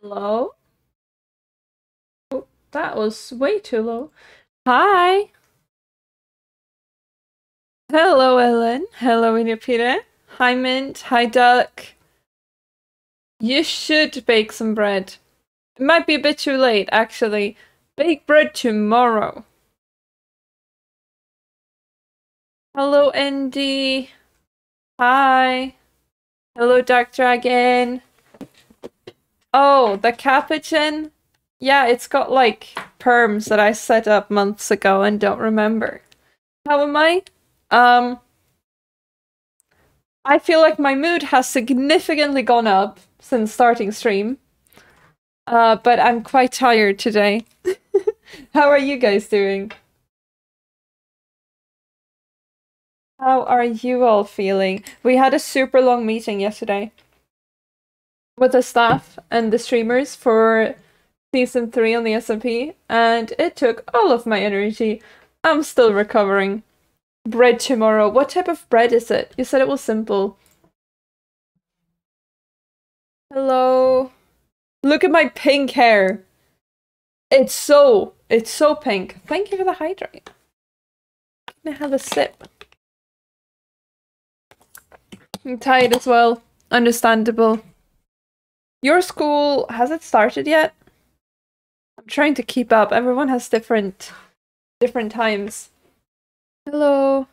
Hello? Oh, that was way too low. Hi. Hello, Ellen. Hello, Inapita. Hi, Mint. Hi, Duck. You should bake some bread. It might be a bit too late, actually. Bake bread tomorrow. Hello, Andy. Hi. Hello, Dark Dragon. Oh, the Capuchin? Yeah, it's got like perms that I set up months ago and don't remember. How am I? Um, I feel like my mood has significantly gone up since starting stream. But I'm quite tired today. How are you guys doing? How are you all feeling? We had a super long meeting yesterday with the staff and the streamers for season 3 on the SMP, and it took all of my energy. I'm still recovering. Bread tomorrow. What type of bread is it? You said it was simple. Hello. Look at my pink hair. It's so pink. Thank you for the hydrate. Can I have a sip? I'm tired as well. Understandable. Your school, has it started yet? I'm trying to keep up. Everyone has different times. Hello.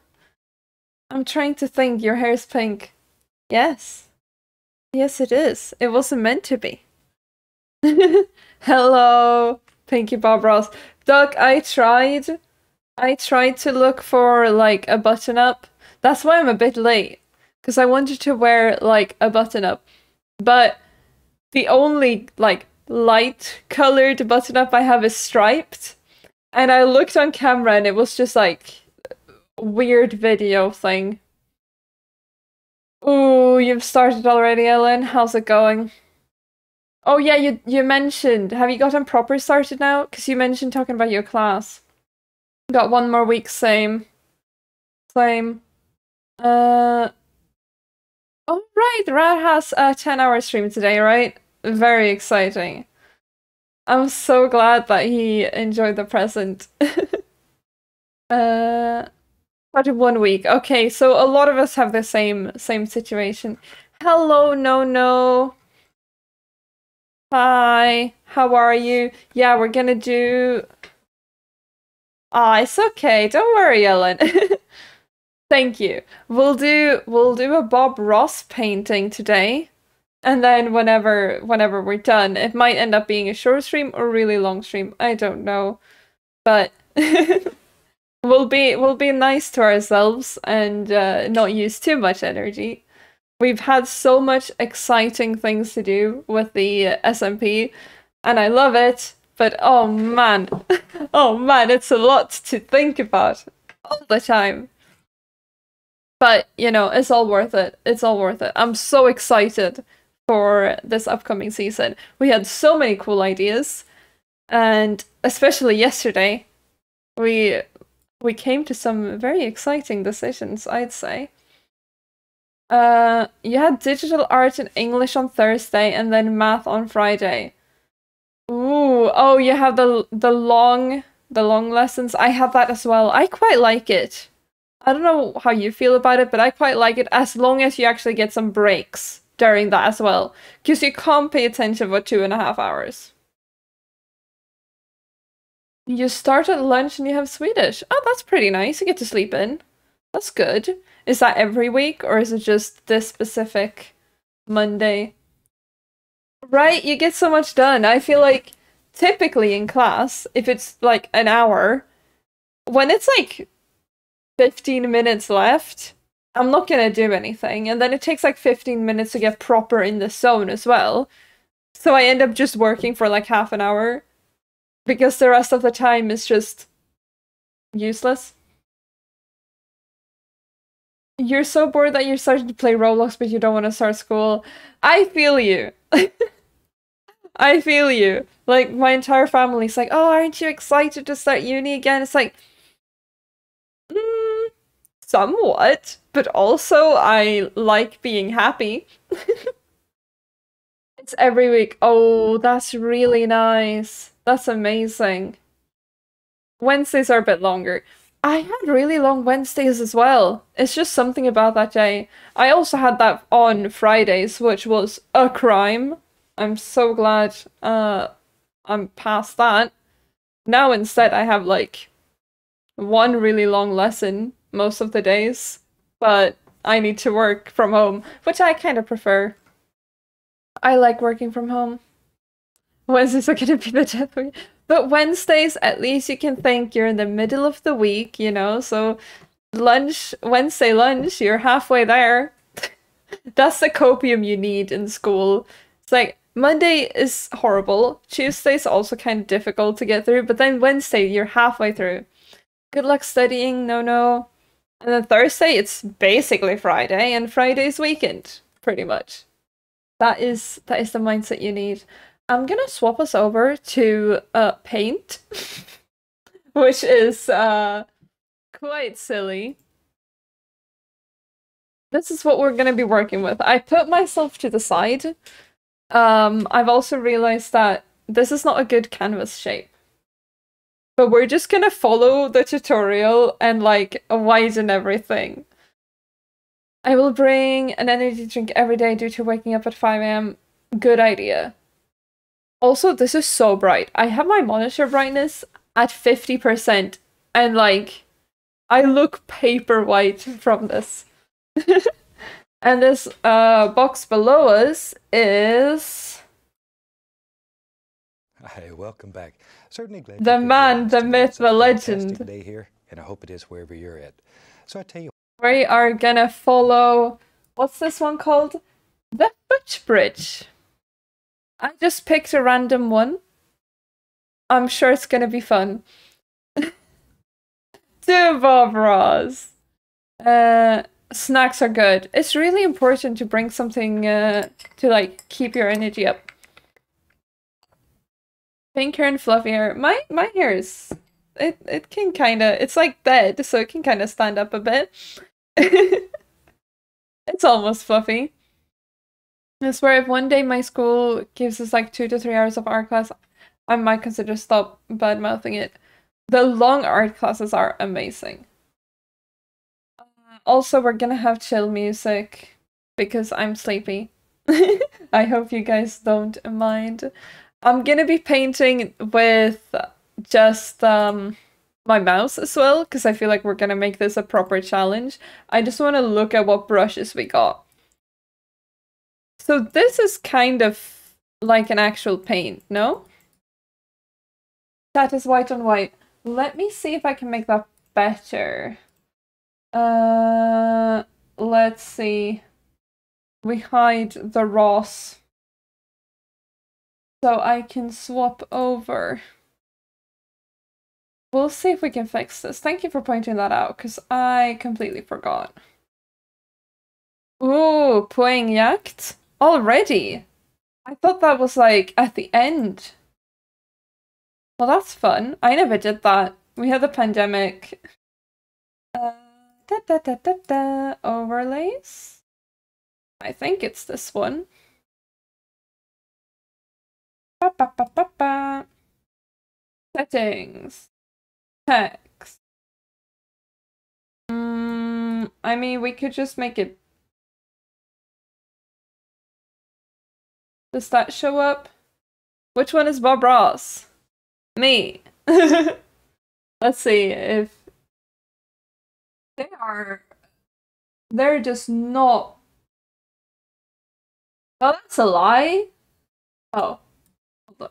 I'm trying to think. Your hair's pink. Yes. Yes, it is. It wasn't meant to be. Hello, Pinky Bob Ross. Doug, I tried to look for like a button up. That's why I'm a bit late. Because I wanted to wear like a button up. But the only like light colored button up I have is striped. And I looked on camera and it was just like a weird video thing. Ooh, you've started already, Ellen. How's it going? Oh yeah, you mentioned. Have you gotten proper started now? Because you mentioned talking about your class. Got one more week, same. Same. Oh right, Rad has a 10-hour stream today, right? Very exciting. I'm so glad that he enjoyed the present. Started 1 week. Okay, so a lot of us have the same situation. Hello, no. Hi, how are you? Yeah, we're gonna do... Ah, it's okay. Don't worry, Ellen. Thank you. We'll do a Bob Ross painting today. And then whenever we're done, it might end up being a short stream or really long stream. I don't know. But we'll be nice to ourselves and not use too much energy. We've had so much exciting things to do with the SMP, and I love it. But oh man, oh man, it's a lot to think about all the time. But you know, it's all worth it. It's all worth it. I'm so excited for this upcoming season. We had so many cool ideas, and especially yesterday, we came to some very exciting decisions, I'd say. You had digital art and English on Thursday and then math on Friday. Ooh, oh, you have the long lessons. I have that as well. I quite like it. I don't know how you feel about it, but I quite like it as long as you actually get some breaks during that as well. Because you can't pay attention for 2.5 hours. You start at lunch and you have Swedish. Oh, that's pretty nice. You get to sleep in. That's good. Is that every week or is it just this specific Monday? Right, you get so much done. I feel like typically in class, if it's like an hour, when it's like 15 minutes left, I'm not gonna do anything. And then it takes like 15 minutes to get proper in the zone as well. So I end up just working for like half an hour because the rest of the time is just useless. You're so bored that you're starting to play Roblox, but you don't want to start school. I feel you. I feel you. Like, my entire family's like, oh, aren't you excited to start uni again? It's like, somewhat, but also I like being happy. It's every week. Oh, that's really nice. That's amazing. Wednesdays are a bit longer. I had really long Wednesdays as well. It's just something about that day. I also had that on Fridays, which was a crime. I'm so glad I'm past that. Now instead I have like one really long lesson most of the days, but I need to work from home, which I kind of prefer. I like working from home. Wednesdays are gonna be the death week. But Wednesdays, at least you can think you're in the middle of the week, you know? So lunch, Wednesday lunch, you're halfway there. That's the copium you need in school. It's like Monday is horrible. Tuesday's also kind of difficult to get through, but then Wednesday, you're halfway through. Good luck studying, no no. And then Thursday, it's basically Friday, and Friday's weekend, pretty much. That is the mindset you need. I'm gonna swap us over to Paint, which is quite silly. This is what we're gonna be working with. I put myself to the side. I've also realized that this is not a good canvas shape. But we're just gonna follow the tutorial and like widen everything. I will bring an energy drink every day due to waking up at 5 a.m. Good idea. Also, this is so bright. I have my monitor brightness at 50% and like I look paper white from this. And this box below us is Hi, welcome back. Certainly glad the man, the myth, the legend. Day here, and I hope it is wherever you're at. So I tell you, We are gonna follow, what's this one called? The Footbridge. I just picked a random one. I'm sure it's gonna be fun. To Bob Ross. Snacks are good. It's really important to bring something to like keep your energy up. Pink hair and fluffy hair. My hair is it can kinda, it's like dead, so it can kinda stand up a bit. It's almost fluffy. I swear if one day my school gives us like 2 to 3 hours of art class, I might consider stop bad mouthing it. The long art classes are amazing. Also, we're gonna have chill music because I'm sleepy. I hope you guys don't mind. I'm gonna be painting with just my mouse as well because I feel like we're gonna make this a proper challenge. I just want to look at what brushes we got. So this is kind of like an actual paint, no? That is white on white. Let me see if I can make that better. Let's see. We hide the Ross. So I can swap over. We'll see if we can fix this. Thank you for pointing that out, because I completely forgot. Ooh, Poängjakt? Already? I thought that was like at the end. Well, that's fun. I never did that. We had the pandemic. Overlays? I think it's this one. Settings. Text. I mean, we could just make it. Does that show up? Which one is Bob Ross? Me. Let's see if they're just not. Oh, that's a lie. Oh, hold on.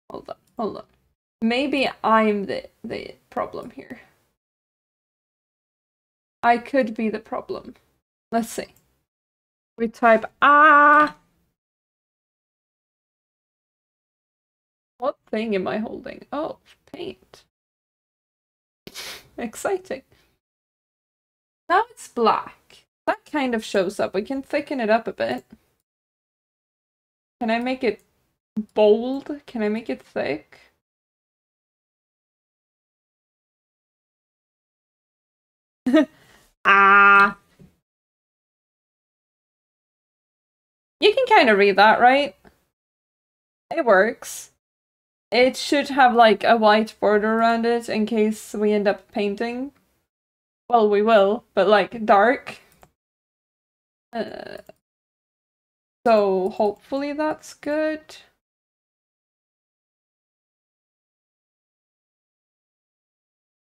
Hold on. Hold on. Maybe I'm the problem here. I could be the problem. Let's see. We type ah. What thing am I holding? Oh, paint. Exciting. Now it's black. That kind of shows up. We can thicken it up a bit. Can I make it bold? Can I make it thick? Ah. You can kind of read that, right? It works. It should have like a white border around it in case we end up painting. Well, we will, but like dark. So hopefully that's good.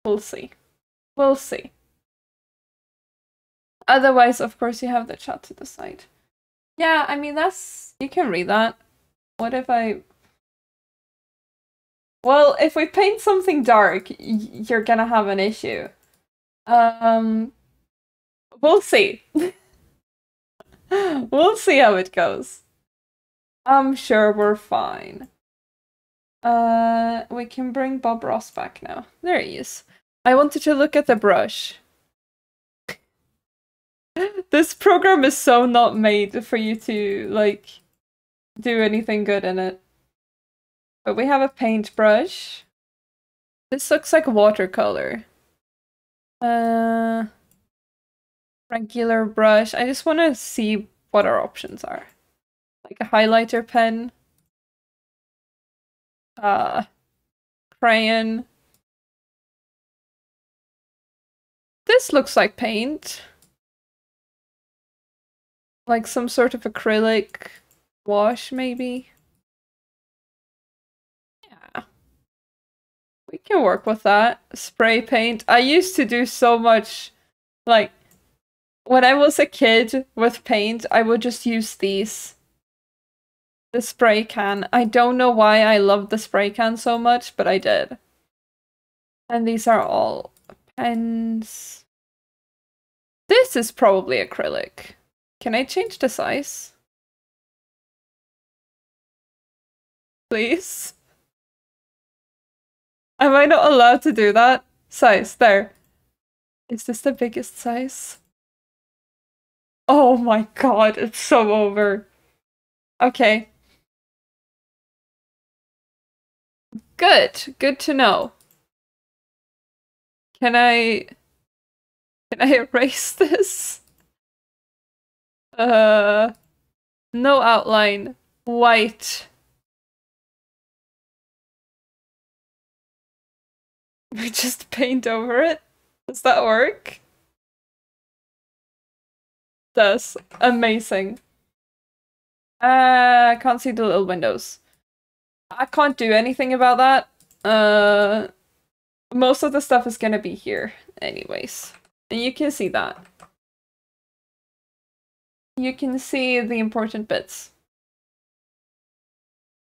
We'll see. We'll see. Otherwise, of course, you have the chat to the side. Yeah, I mean, that's... You can read that. What if I... Well, if we paint something dark, you're gonna have an issue. We'll see. We'll see how it goes. I'm sure we're fine. We can bring Bob Ross back now. There he is. I wanted to look at the brush. This program is so not made for you to, like, do anything good in it. But we have a paintbrush. This looks like watercolor. Regular brush. I just want to see what our options are. Like a highlighter pen. Crayon. This looks like paint. Like some sort of acrylic wash, maybe. Yeah. We can work with that. Spray paint. I used to do so much, like, when I was a kid with paint, I would just use these. The spray can. I don't know why I loved the spray can so much, but I did. And these are all pens. This is probably acrylic. Can I change the size? Please? Am I not allowed to do that? Size, there. Is this the biggest size? Oh my god, it's so over. Okay. Good. Good to know. Can I erase this? No outline. White. We just paint over it? Does that work? Does. Amazing. I can't see the little windows. I can't do anything about that. Most of the stuff is gonna be here anyways. And you can see that. You can see the important bits.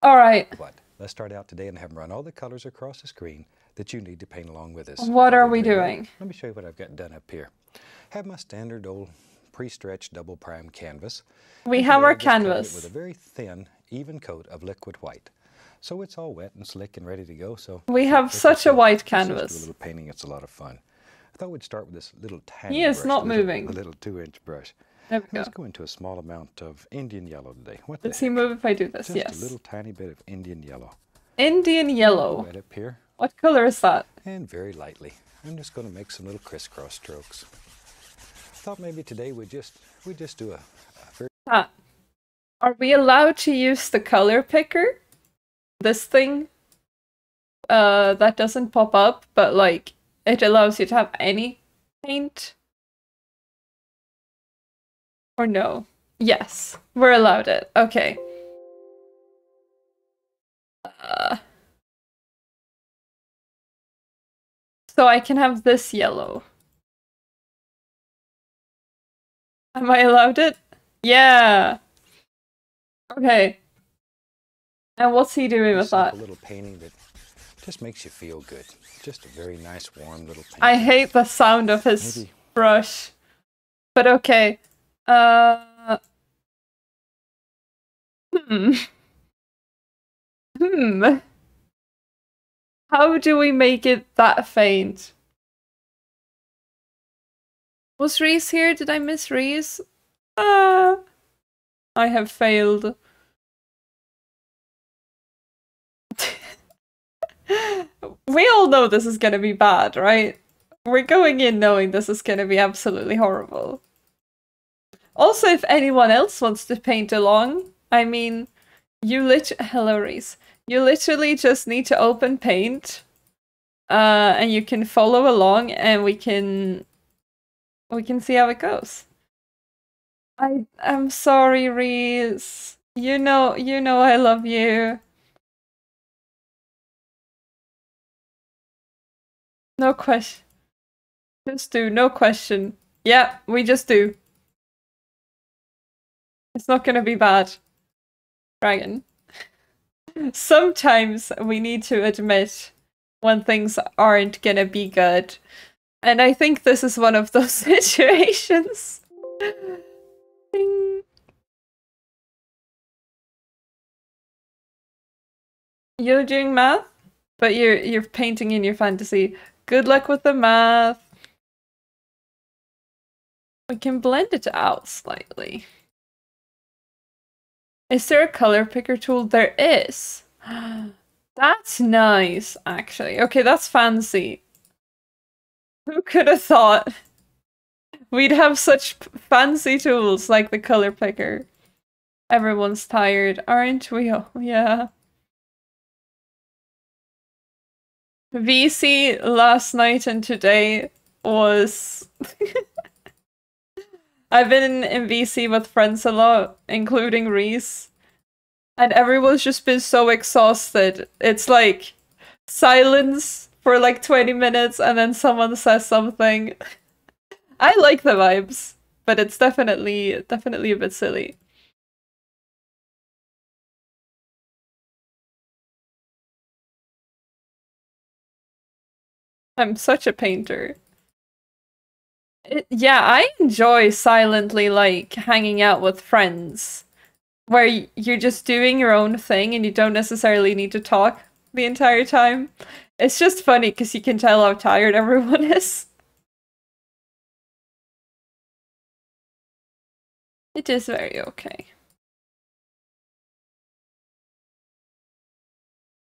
Alright. What? Let's start out today and have them run all the colors across the screen that you need to paint along with us. What are we doing? Let me show you what I've got done up here. Have my standard old pre-stretched double prime canvas. We have our canvas. With a very thin, even coat of liquid white. So it's all wet and slick and ready to go. So we have such a white canvas. Just a little painting, it's a lot of fun. I thought we'd start with this little tiny He is brush, not moving. A little 2-inch brush. There we go. Let's go into a small amount of Indian yellow today. Does he move if I do this? Just yes. a little tiny bit of Indian yellow. Indian yellow. Right up here. What color is that? And very lightly. I'm just going to make some little crisscross strokes. Thought maybe today we'd just do a very... Are we allowed to use the color picker? This thing? That doesn't pop up, but like, it allows you to have any paint? Or no? Yes, we're allowed it. Okay. So I can have this yellow. Am I allowed it? Yeah! Okay. And what's he doing with that? A little painting that just makes you feel good. Just a very nice, warm little painting. I hate the sound of his brush. But okay. How do we make it that faint? Was Reese here? Did I miss Reese? I have failed. We all know this is gonna be bad, right? We're going in knowing this is gonna be absolutely horrible. Also, if anyone else wants to paint along, I mean, hello Reese. You literally just need to open Paint, and you can follow along, and we can see how it goes. I'm sorry, Reese. You know I love you. No question. Just do, no question. Yeah, we just do. It's not gonna be bad. Dragon. Sometimes we need to admit when things aren't gonna be good. And I think this is one of those situations. Ding. You're doing math, but you're painting in your fantasy. Good luck with the math. We can blend it out slightly. Is there a color picker tool? There is. That's nice, actually. Okay, that's fancy. Who could have thought we'd have such fancy tools like the color picker? Everyone's tired, aren't we all? Yeah. VC last night and today was... I've been in VC with friends a lot, including Reese. And everyone's just been so exhausted. It's like silence for like 20 minutes and then someone says something. I like the vibes, but it's definitely a bit silly. I'm such a painter. Yeah, I enjoy silently like hanging out with friends where you're just doing your own thing and you don't necessarily need to talk the entire time. It's just funny because you can tell how tired everyone is. It is very okay.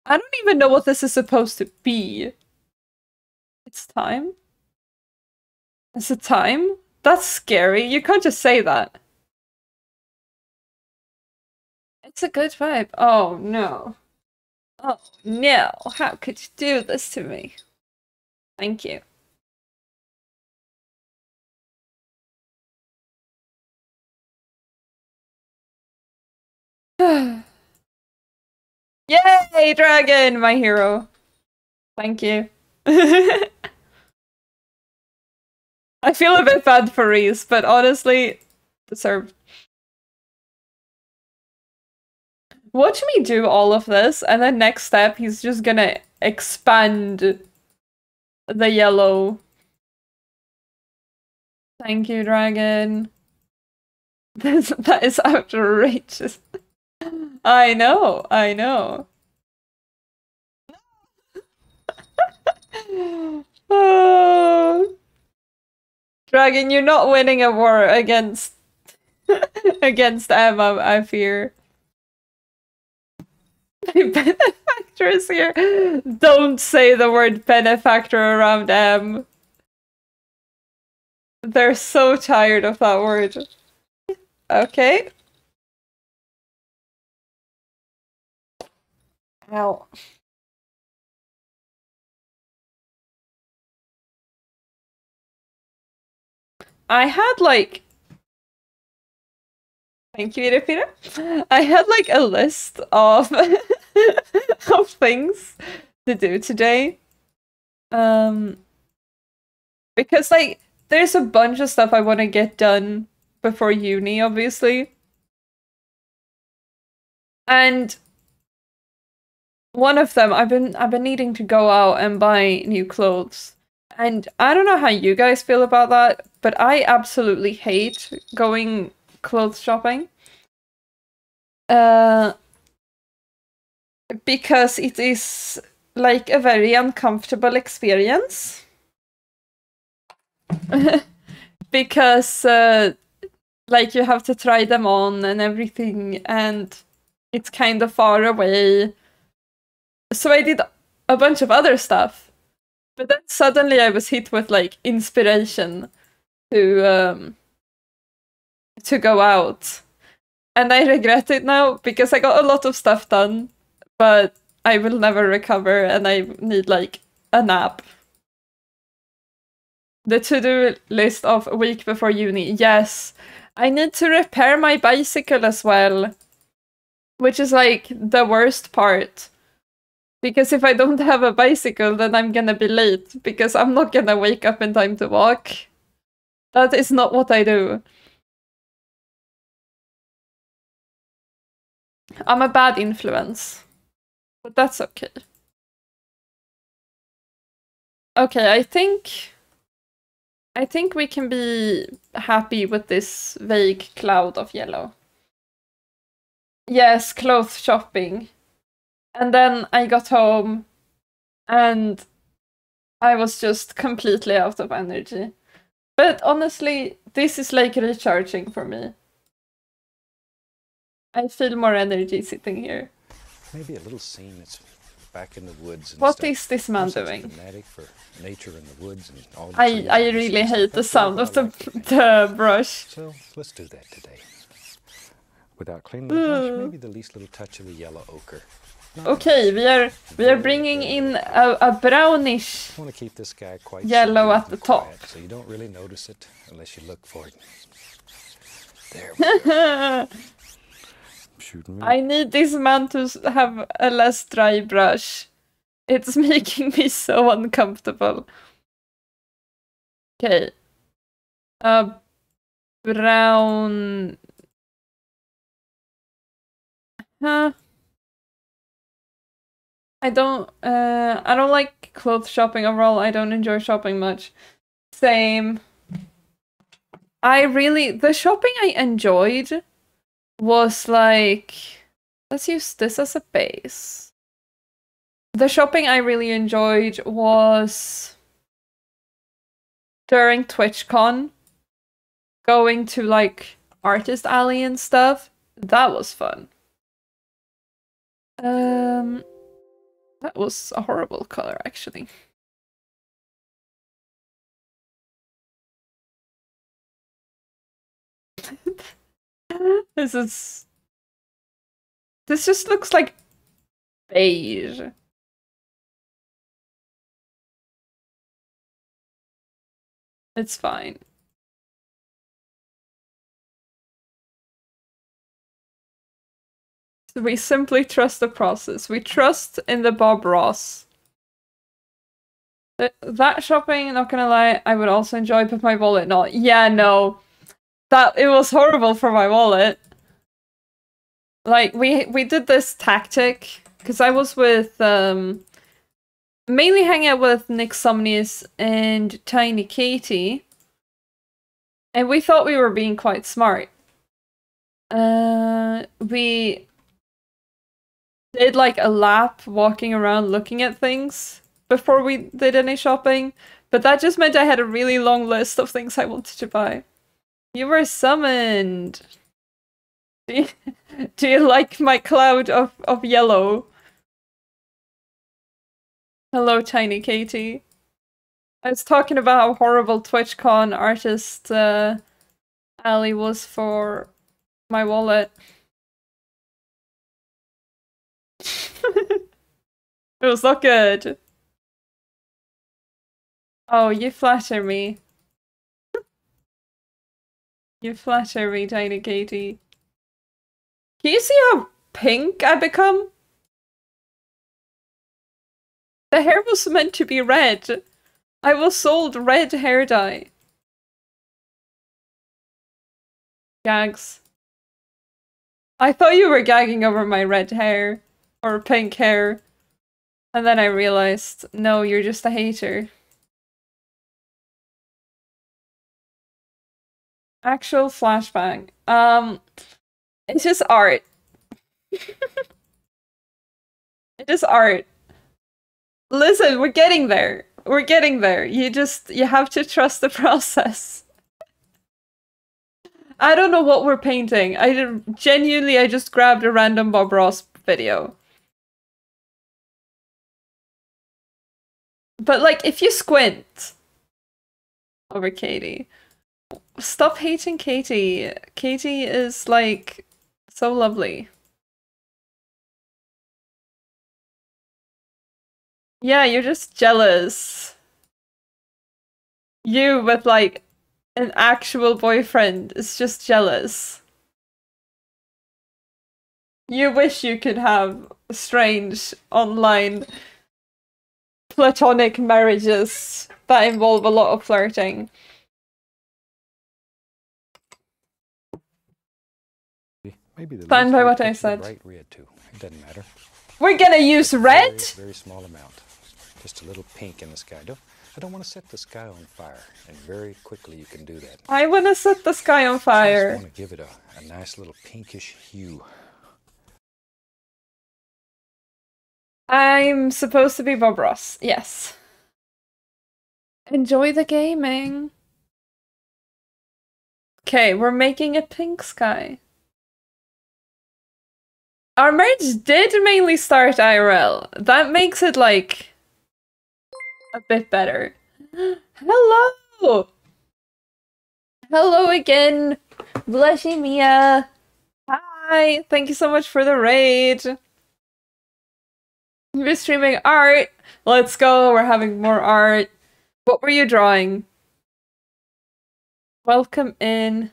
I don't even know what this is supposed to be. It's time? Is it time? That's scary. You can't just say that. It's a good vibe. Oh no. Oh no. How could you do this to me? Thank you. Yay, dragon, my hero. Thank you. I feel a bit bad for Reese, but honestly, deserved. Watch me do all of this, and then next step, he's just gonna expand the yellow. Thank you, dragon. That is outrageous. I know, I know. Oh. Dragon, you're not winning a war against against Emma, I fear. Benefactor is here. Don't say the word benefactor around M. They're so tired of that word. Okay. Ow. I had like... Thank you, Irapira. I had like a list of of things to do today. Because like there's a bunch of stuff I want to get done before uni, obviously. And one of them, I've been needing to go out and buy new clothes. And I don't know how you guys feel about that, but I absolutely hate going clothes shopping. Because it is like a very uncomfortable experience. Because like you have to try them on and everything, and it's kind of far away. So I did a bunch of other stuff, but then suddenly I was hit with like inspiration to go out. And I regret it now because I got a lot of stuff done, but I will never recover and I need like a nap. The to-do list of a week before uni. Yes. I need to repair my bicycle as well. Which is like the worst part. Because if I don't have a bicycle, then I'm gonna be late. Because I'm not gonna wake up in time to walk. That is not what I do. I'm a bad influence. But that's okay. Okay, I think we can be happy with this vague cloud of yellow. Yes, clothes shopping. And then I got home and I was just completely out of energy. But honestly, this is like recharging for me. I feel more energy sitting here. Maybe a little scene that's back in the woods. And What stuff. is this man I'm such a doing? fanatic for nature in the woods and all the I trees really and stuff. hate the That's sound what of I like to think. the brush. So let's do that today. Without cleaning the brush, maybe the least little touch of the yellow ochre. Not Okay, much. we are bringing in a brownish. I want to keep this guy quite yellow subdued at the and top. quiet, so you don't really notice it unless you look for it. There we go. Shooting me. I need this man to have a less dry brush. It's making me so uncomfortable. Okay. Brown. Huh. I don't like clothes shopping overall. I don't enjoy shopping much. Same. The shopping I enjoyed was like, let's use this as a base. The shopping I really enjoyed was during TwitchCon, going to like Artist Alley and stuff. That was fun. That was a horrible color, actually. This just looks like beige. It's fine. We simply trust the process. We trust in the Bob Ross. That shopping, not gonna lie, I would also enjoy, but my wallet not. Yeah, no. It was horrible for my wallet. Like, we did this tactic, because I was with, mainly hanging out with Nick Somnius and Tiny Katie, and we thought we were being quite smart. We did like a lap walking around looking at things before we did any shopping, but that just meant I had a really long list of things I wanted to buy. You were summoned! Do you like my cloud of yellow? Hello, Tiny Katie. I was talking about how horrible TwitchCon Artist Alley was for my wallet. It was not good. Oh, you flatter me. You flatter me, Tiny Katie. Can you see how pink I become? The hair was meant to be red. I was sold red hair dye. Gags. I thought you were gagging over my red hair. Or pink hair. And then I realized, no, you're just a hater. Actual flashbang. It's just art. It's just art. Listen, we're getting there. We're getting there. You have to trust the process. I don't know what we're painting. I just grabbed a random Bob Ross video. But like, if you squint over Katie, stop hating Katie. Katie is like So lovely. Yeah, you're just jealous. You with like an actual boyfriend is just jealous. You wish you could have strange online platonic marriages that involve a lot of flirting. Maybe the Stand least by little what I touch of said. bright red too. It doesn't matter. We're gonna use red? Very, very small amount. Just a little pink in the sky. I don't want to set the sky on fire, and very quickly you can do that. I want to set the sky on I just fire. want to give it a nice little pinkish hue. I'm supposed to be Bob Ross. Yes. Enjoy the gaming. Okay, we're making a pink sky. Our merge did mainly start IRL. That makes it, like, a bit better. Hello! Hello again, Blushy Mia. Hi, thank you so much for the raid. You're streaming art. Let's go, we're having more art. What were you drawing? Welcome in.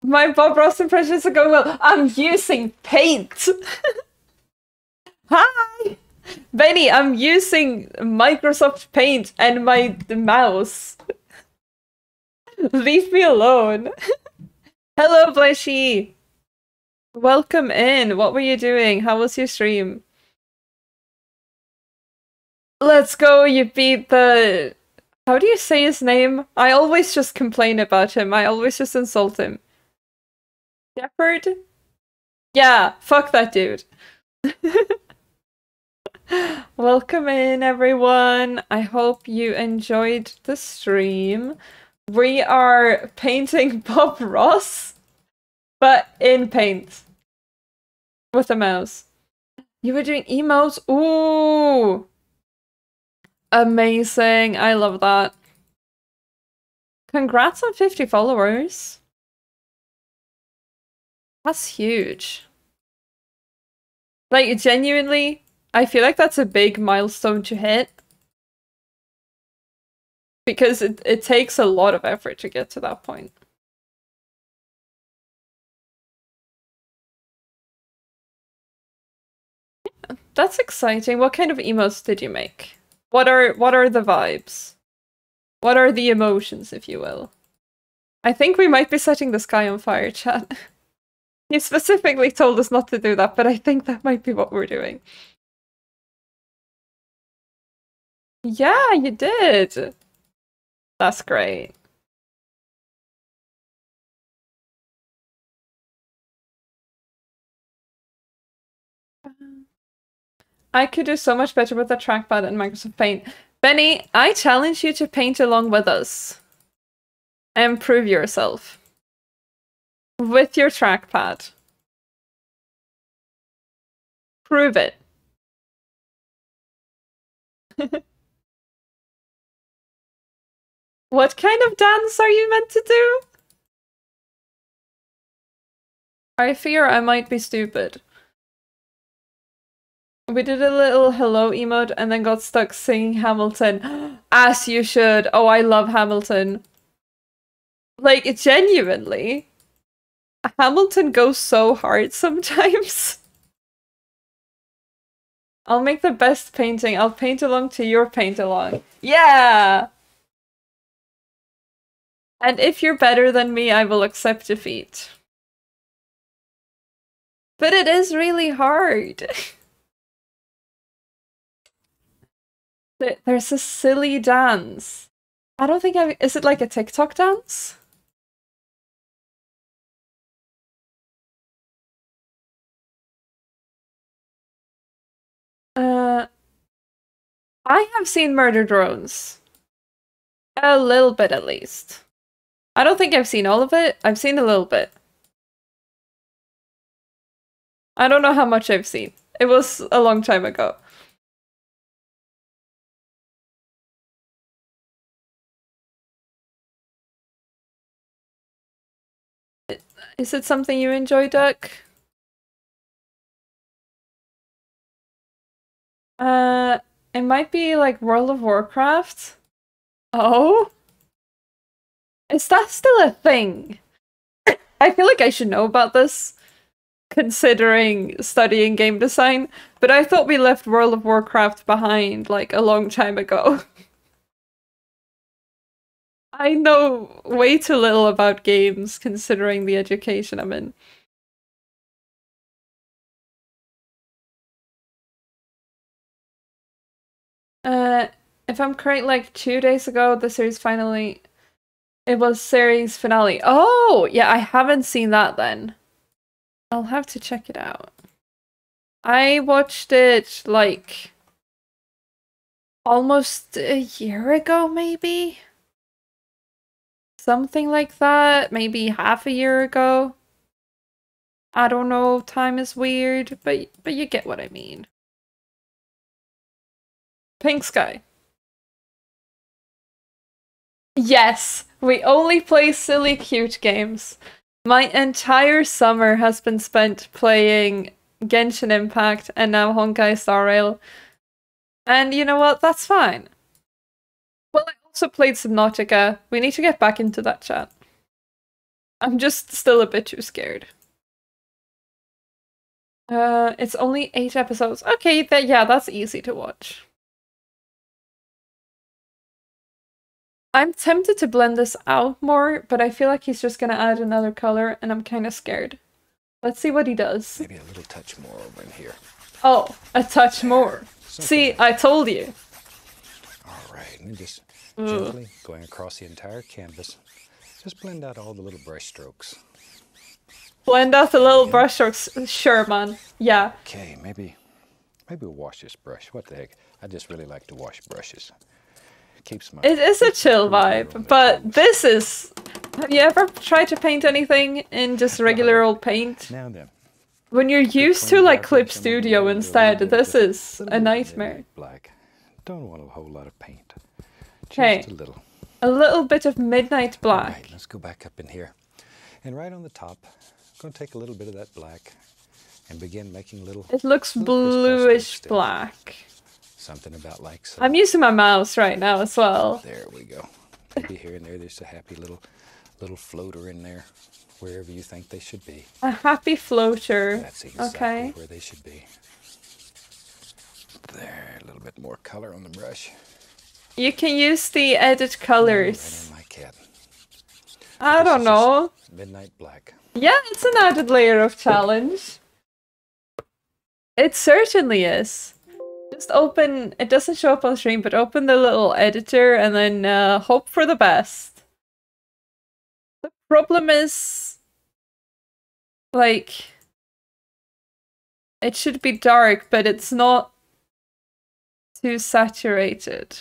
My Bob Ross impressions are going well. I'm using paint. Hi! Benny, I'm using Microsoft Paint and my mouse. Leave me alone. Hello, Blushy. Welcome in. What were you doing? How was your stream? Let's go, you beat the... How do you say his name? I always just complain about him. I always just insult him. Shepard? Yeah, fuck that dude. Welcome in, everyone. I hope you enjoyed the stream. We are painting Bob Ross, but in paint. With a mouse. You were doing emotes? Ooh! Amazing. I love that. Congrats on 50 followers. That's huge. Like, genuinely, I feel like that's a big milestone to hit. Because it takes a lot of effort to get to that point. Yeah, that's exciting. What kind of emotes did you make? What are the vibes? What are the emotions, if you will? I think we might be setting the sky on fire, chat. You specifically told us not to do that, but I think that might be what we're doing. Yeah, you did! That's great. I could do so much better with the trackpad and Microsoft Paint. Benny, I challenge you to paint along with us. And prove yourself. With your trackpad. Prove it. What kind of dance are you meant to do? I fear I might be stupid. We did a little hello emote and then got stuck singing Hamilton. As you should. Oh, I love Hamilton. Like, genuinely. Hamilton goes so hard sometimes. I'll make the best painting. I'll paint along to your paint along. Yeah! And if you're better than me, I will accept defeat. But it is really hard. There's a silly dance. I don't think is it like a TikTok dance? I have seen Murder Drones. A little bit, at least. I don't think I've seen all of it. I've seen a little bit. I don't know how much I've seen. It was a long time ago. Is it something you enjoy, Duck? It might be like World of Warcraft. Oh? Is that still a thing? I feel like I should know about this, considering studying game design, but I thought we left World of Warcraft behind like a long time ago. I know way too little about games considering the education I'm in. If I'm correct, like 2 days ago, the series finally... It was series finale. Oh! Yeah, I haven't seen that then. I'll have to check it out. I watched it, like... almost a year ago, maybe? Something like that. Maybe half a year ago. I don't know, time is weird, but you get what I mean. Pink Sky. Yes, we only play silly cute games. My entire summer has been spent playing Genshin Impact and now Honkai Star Rail. And you know what? That's fine. Well, I also played Subnautica. We need to get back into that chat. I'm just still a bit too scared. It's only 8 episodes. Okay, yeah, that's easy to watch. I'm tempted to blend this out more, but I feel like he's just gonna add another color, and I'm kind of scared. Let's see what he does. Maybe a little touch more over in here. Oh, a touch more. See, I told you. All right, and just gently going across the entire canvas. Just blend out all the little brush strokes. Blend out the little brush strokes. Sure, man. Yeah. Okay, maybe we'll wash this brush. What the heck? I just really like to wash brushes. Keeps my... It is a chill vibe, but this is... Have you ever tried to paint anything in just regular old paint? Now then. When you're used to like Clip Studio instead, this is a nightmare. Black. Don't want a whole lot of paint. Okay. Just a little. A little bit of Midnight Black. Right, let's go back up in here. And right on the top, I'm going to take a little bit of that black and begin making little... It looks bluish black. Something about like so. I'm using my mouse right now as well. There we go. Maybe here and there's a happy little floater in there, wherever you think they should be. A happy floater. That's exactly where they should be. There, a little bit more color on the brush. You can use the edit colors. Right in my cat. I don't know. Midnight Black. Yeah, it's an added layer of challenge. It certainly is. Just open, it doesn't show up on stream, but open the little editor and then hope for the best. The problem is, like, it should be dark, but it's not too saturated.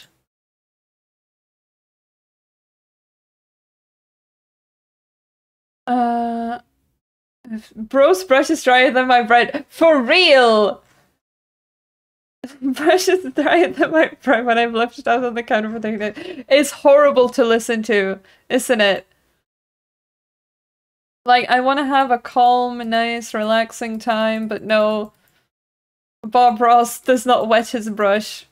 Bro's brush is drier than my bread. For real! Brush is drier than my bread when I've left it out on the counter for 30 days. It's horrible to listen to, isn't it? Like, I want to have a calm, nice, relaxing time, but no. Bob Ross does not wet his brush.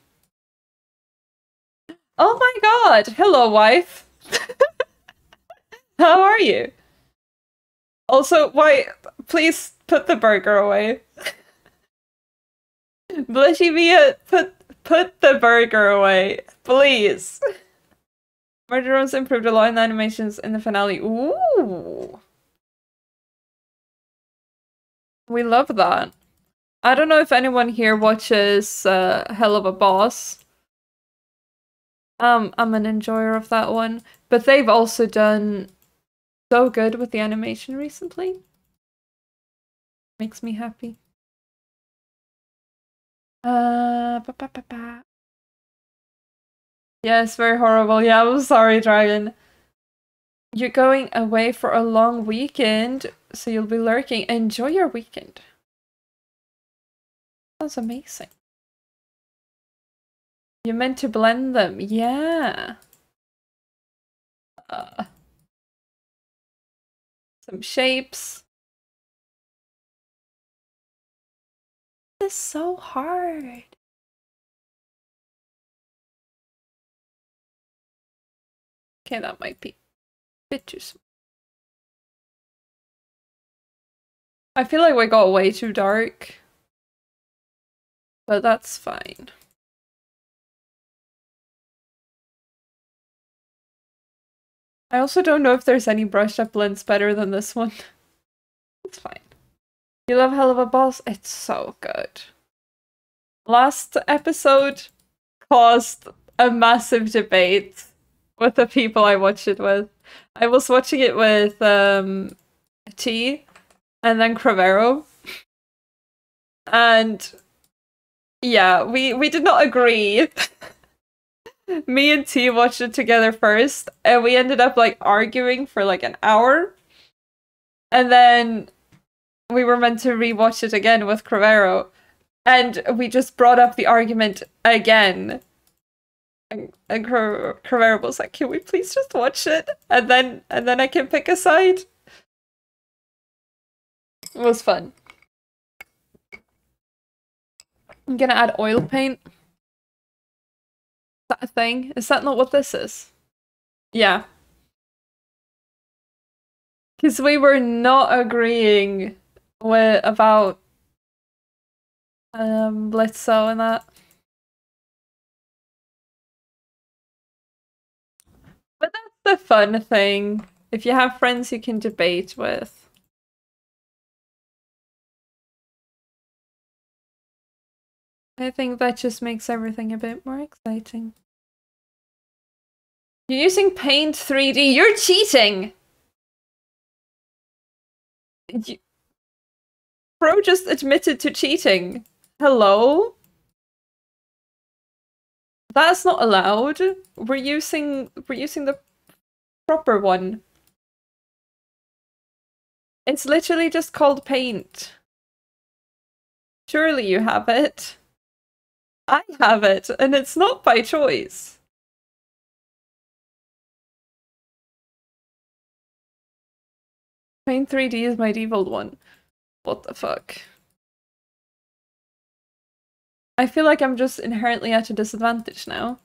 Oh my god! Hello, wife! How are you? Also, why? Please put the burger away. Blushy Mia, put the burger away, please. Murderers improved a lot in the animations in the finale. Ooh. We love that. I don't know if anyone here watches Hell of a Boss. I'm an enjoyer of that one, but they've also done so good with the animation recently. Makes me happy. Yes, very horrible. Yeah, I'm sorry, Dragon. You're going away for a long weekend, so you'll be lurking. Enjoy your weekend. That's amazing. You meant to blend them. Yeah. Some shapes. This is so hard. Okay, that might be a bit too small. I feel like we got way too dark. But that's fine. I also don't know if there's any brushed up blends better than this one. It's fine. You love Helluva Boss? It's so good. Last episode caused a massive debate with the people I watched it with. I was watching it with T and then Cravero. And yeah, we did not agree. Me and T watched it together first, and we ended up like arguing for like an hour. And then we were meant to rewatch it again with Cravero, and we just brought up the argument again. And Cravero was like, "Can we please just watch it, and then I can pick a side." It was fun. I'm gonna add oil paint. Is that a thing? Is that not what this is? Yeah. Because we were not agreeing about Blitzo and that. But that's the fun thing. If you have friends you can debate with. I think that just makes everything a bit more exciting. You're using Paint 3D. You're cheating! Bro just admitted to cheating. Hello? That's not allowed. We're using the proper one. It's literally just called Paint. Surely you have it. I have it, and it's not by choice. Paint 3D is my default one. What the fuck? I feel like I'm just inherently at a disadvantage now.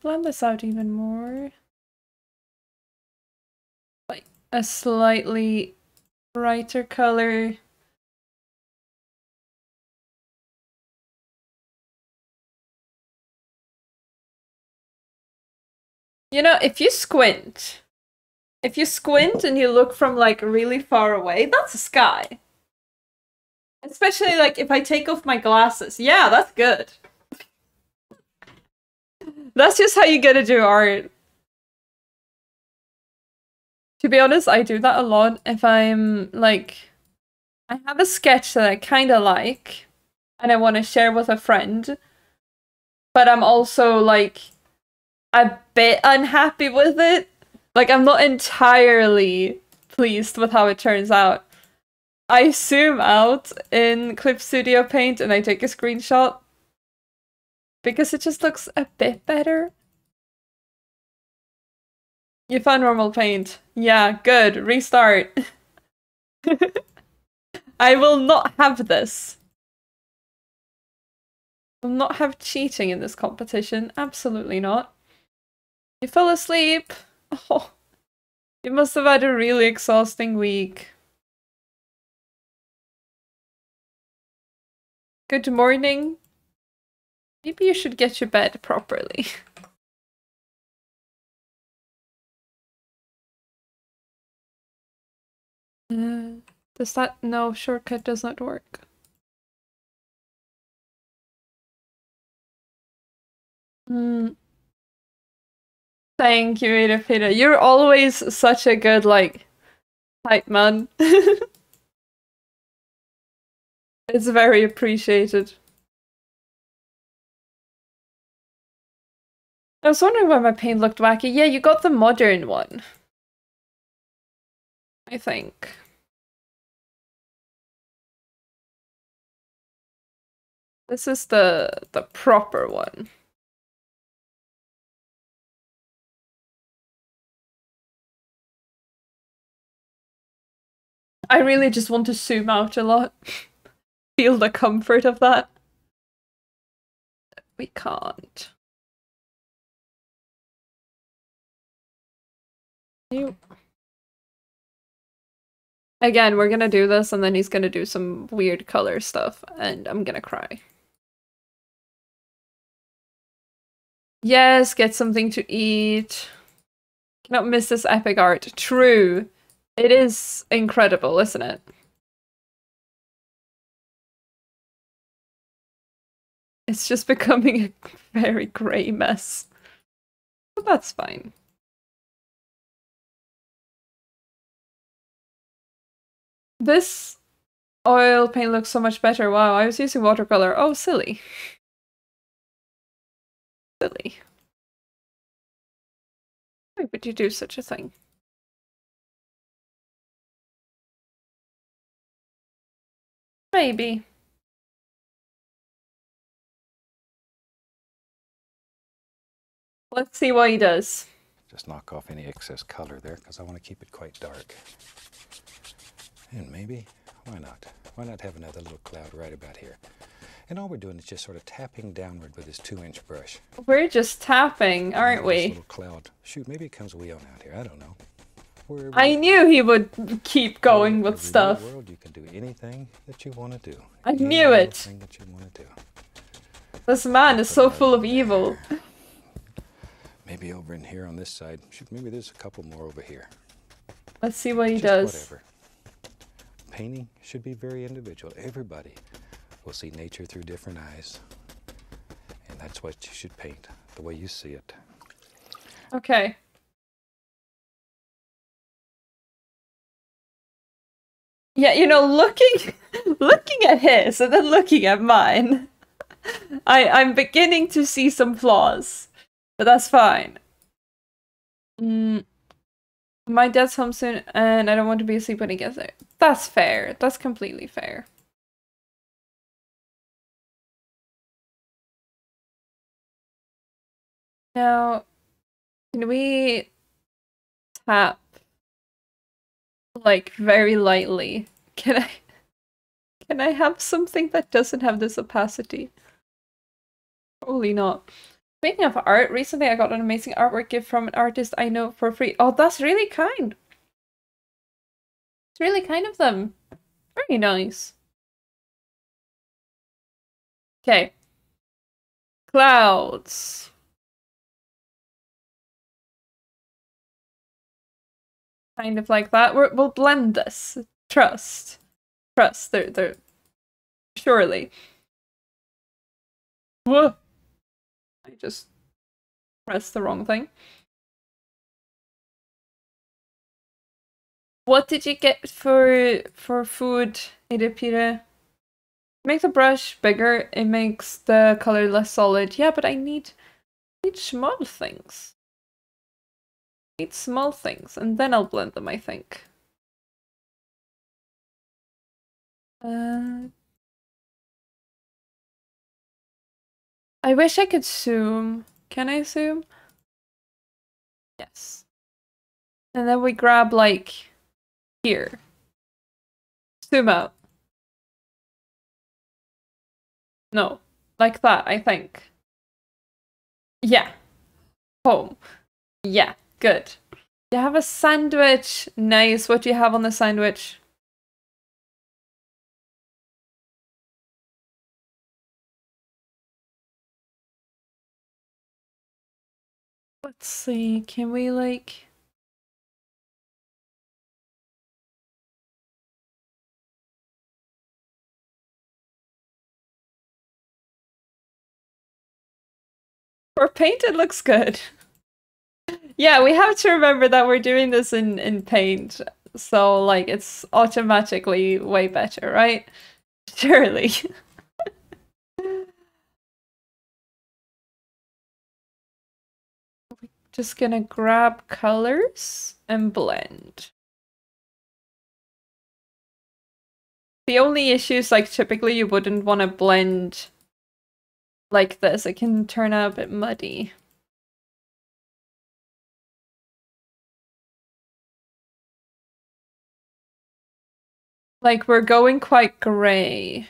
Blend this out even more. Like a slightly brighter color. You know, if you squint and you look from like really far away, that's a sky. Especially like if I take off my glasses. Yeah, that's good. That's just how you gotta do art. To be honest, I do that a lot if I'm like, I have a sketch that I kind of like and I want to share with a friend, but I'm also like a bit unhappy with it. Like, I'm not entirely pleased with how it turns out. I zoom out in Clip Studio Paint and I take a screenshot because it just looks a bit better. You found normal paint. Yeah, good. Restart. I will not have this. I will not have cheating in this competition. Absolutely not. You fell asleep. Oh, you must have had a really exhausting week. Good morning. Maybe you should get your bed properly. Does that... No, shortcut does not work. Thank you, Irafita. You're always such a good, like, hype man. It's very appreciated. I was wondering why my paint looked wacky. Yeah, you got the modern one. I think. This is the proper one. I really just want to zoom out a lot. Feel the comfort of that. We can't. You. Again, we're gonna do this and then he's gonna do some weird color stuff and I'm gonna cry. Yes, get something to eat. Cannot miss this epic art. True. It is incredible, isn't it? It's just becoming a very grey mess. But that's fine. This oil paint looks so much better. Wow, I was using watercolor. Oh, silly. Silly. Why would you do such a thing? Maybe. Let's see what he does. Just knock off any excess color there because I want to keep it quite dark. And maybe, why not? Why not have another little cloud right about here? And all we're doing is just sort of tapping downward with this 2-inch brush. We're just tapping, aren't we? Little cloud. Shoot, maybe it comes way on out here. I don't know. I knew he would keep going with stuff. In the world, you can do anything that you want to do. I knew it. Anything that you want to do. This man is so full of evil. Maybe over in here on this side. Shoot, maybe there's a couple more over here. Let's see what he does. Whatever. Painting should be very individual. Everybody will see nature through different eyes. And that's what you should paint, the way you see it. Okay. Yeah, you know, looking at his and then looking at mine, I'm beginning to see some flaws, but that's fine. My dad's home soon, and I don't want to be asleep when he gets there. That's fair. That's completely fair. Now, can we tap, like, very lightly? Can I have something that doesn't have this opacity? Probably not. Speaking of art, recently I got an amazing artwork gift from an artist I know for free. Oh, that's really kind. It's really kind of them. Very nice. Okay. Clouds. Kind of like that. We'll blend this. Trust. Trust. They're surely. Whoa. I just pressed the wrong thing. What did you get for food, Edipire? Make the brush bigger, it makes the color less solid. Yeah, but I need small things. I need small things, and then I'll blend them, I think. I wish I could zoom. Can I zoom? Yes. And then we grab, like, here. Zoom out. No. Like that, I think. Yeah. Home. Yeah, good. You have a sandwich. Nice. What do you have on the sandwich? Let's see. Can we, like... For paint, it looks good. Yeah, we have to remember that we're doing this in paint, so like it's automatically way better, right? Surely. Just gonna grab colors and blend. The only issue is like typically you wouldn't want to blend like this, it can turn out a bit muddy. Like, we're going quite grey.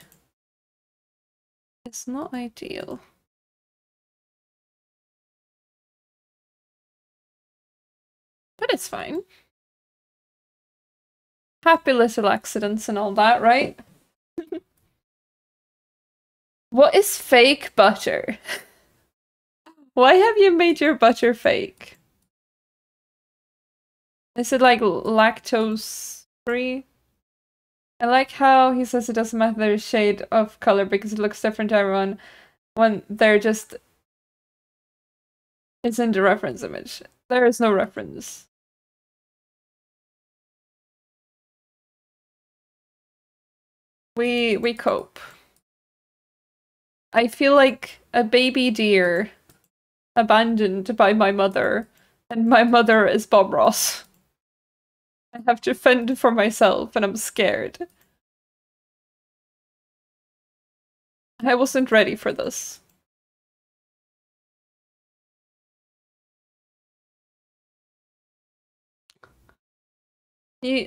It's not ideal. But it's fine. Happy little accidents and all that, right? What is fake butter? Why have you made your butter fake? Is it like lactose free? I like how he says it doesn't matter the shade of color because it looks different to everyone when they're just... It's in the reference image. There is no reference. We cope. I feel like a baby deer abandoned by my mother, and my mother is Bob Ross. I have to fend for myself, and I'm scared. I wasn't ready for this.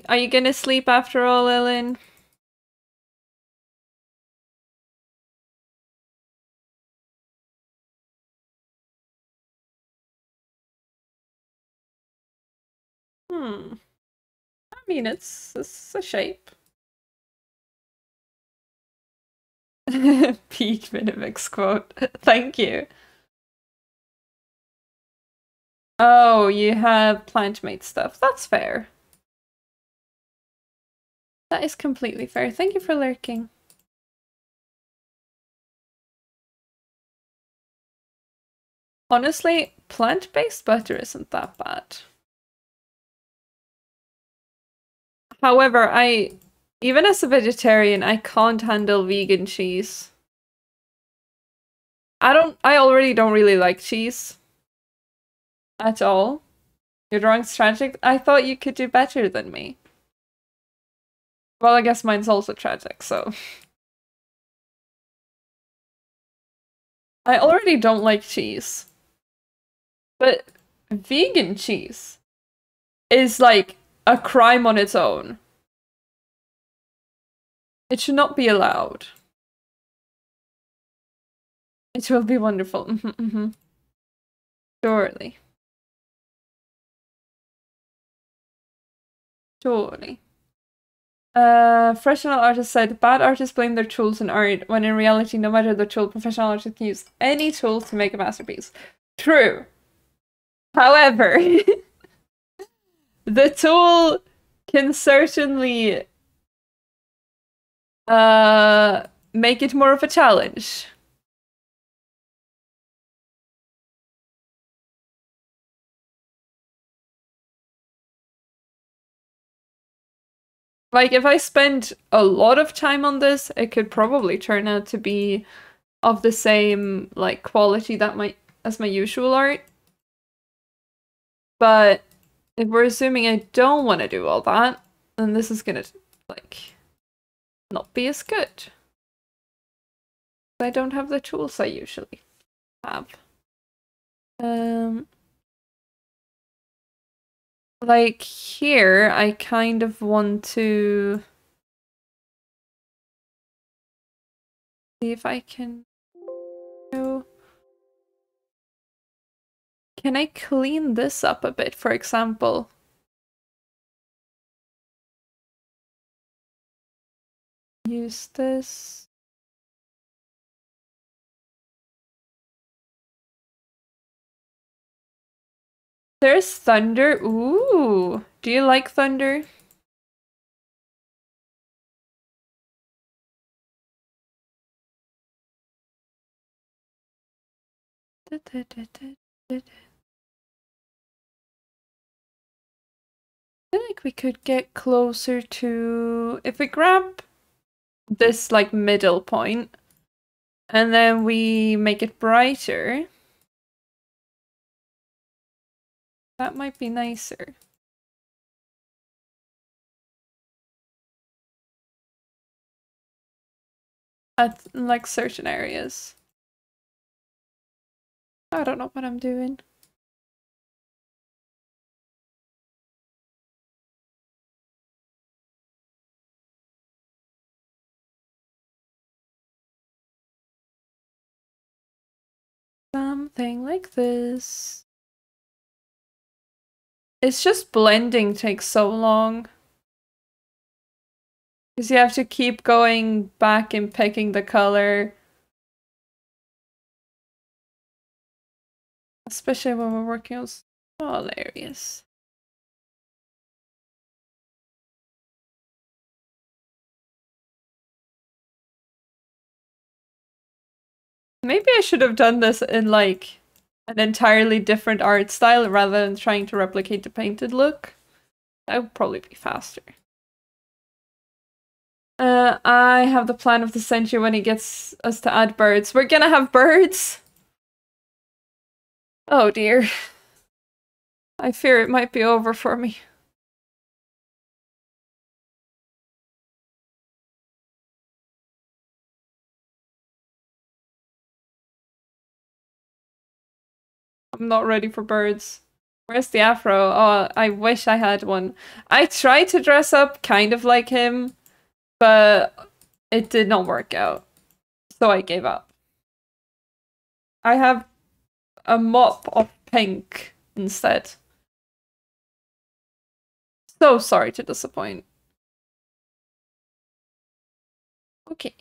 Are you gonna sleep after all, Ellen? I mean, it's a shape. Peak Minimix quote. Thank you. Oh, you have plant-made stuff. That's fair. That is completely fair. Thank you for lurking. Honestly, plant-based butter isn't that bad. However, even as a vegetarian, I can't handle vegan cheese. I already don't really like cheese. At all. Your drawing's tragic? I thought you could do better than me. Well, I guess mine's also tragic, so... I already don't like cheese. But vegan cheese is like a crime on its own. It should not be allowed. It will be wonderful. Surely. Surely. Professional artist said, bad artists blame their tools in art, when in reality, no matter the tool, professional artists can use any tools to make a masterpiece. True. However, the tool can certainly make it more of a challenge. Like, if I spend a lot of time on this, it could probably turn out to be of the same, like, quality that as my usual art. But if we're assuming I don't want to do all that, then this is gonna, like, not be as good. I don't have the tools I usually have. Like, here, I kind of want to... see if I can... Can I clean this up a bit, for example? Use this. There's thunder. Ooh. Do you like thunder? I feel like we could get closer to... If we grab this, like, middle point, and then we make it brighter, that might be nicer. At, like, certain areas. I don't know what I'm doing. Something like this. It's just blending takes so long. Because you have to keep going back and picking the color. Especially when we're working on small areas. Maybe I should have done this in like an entirely different art style rather than trying to replicate the painted look. That would probably be faster. I have the plan of the century when he gets us to add birds. We're gonna have birds? Oh dear. I fear it might be over for me. I'm not ready for birds. Where's the afro? Oh, I wish I had one. I tried to dress up kind of like him, but it did not work out. So I gave up. I have a mop of pink instead. So sorry to disappoint. Okay.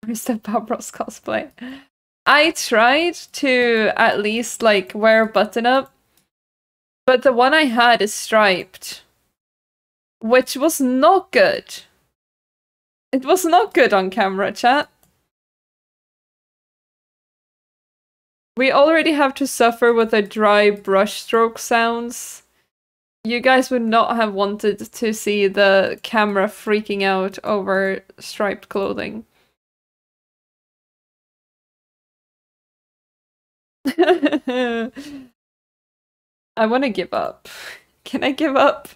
Where's the Babros cosplay? I tried to at least like wear a button up, but the one I had is striped, which was not good. It was not good on camera, chat. We already have to suffer with the dry brushstroke sounds. You guys would not have wanted to see the camera freaking out over striped clothing. I want to give up. Can I give up?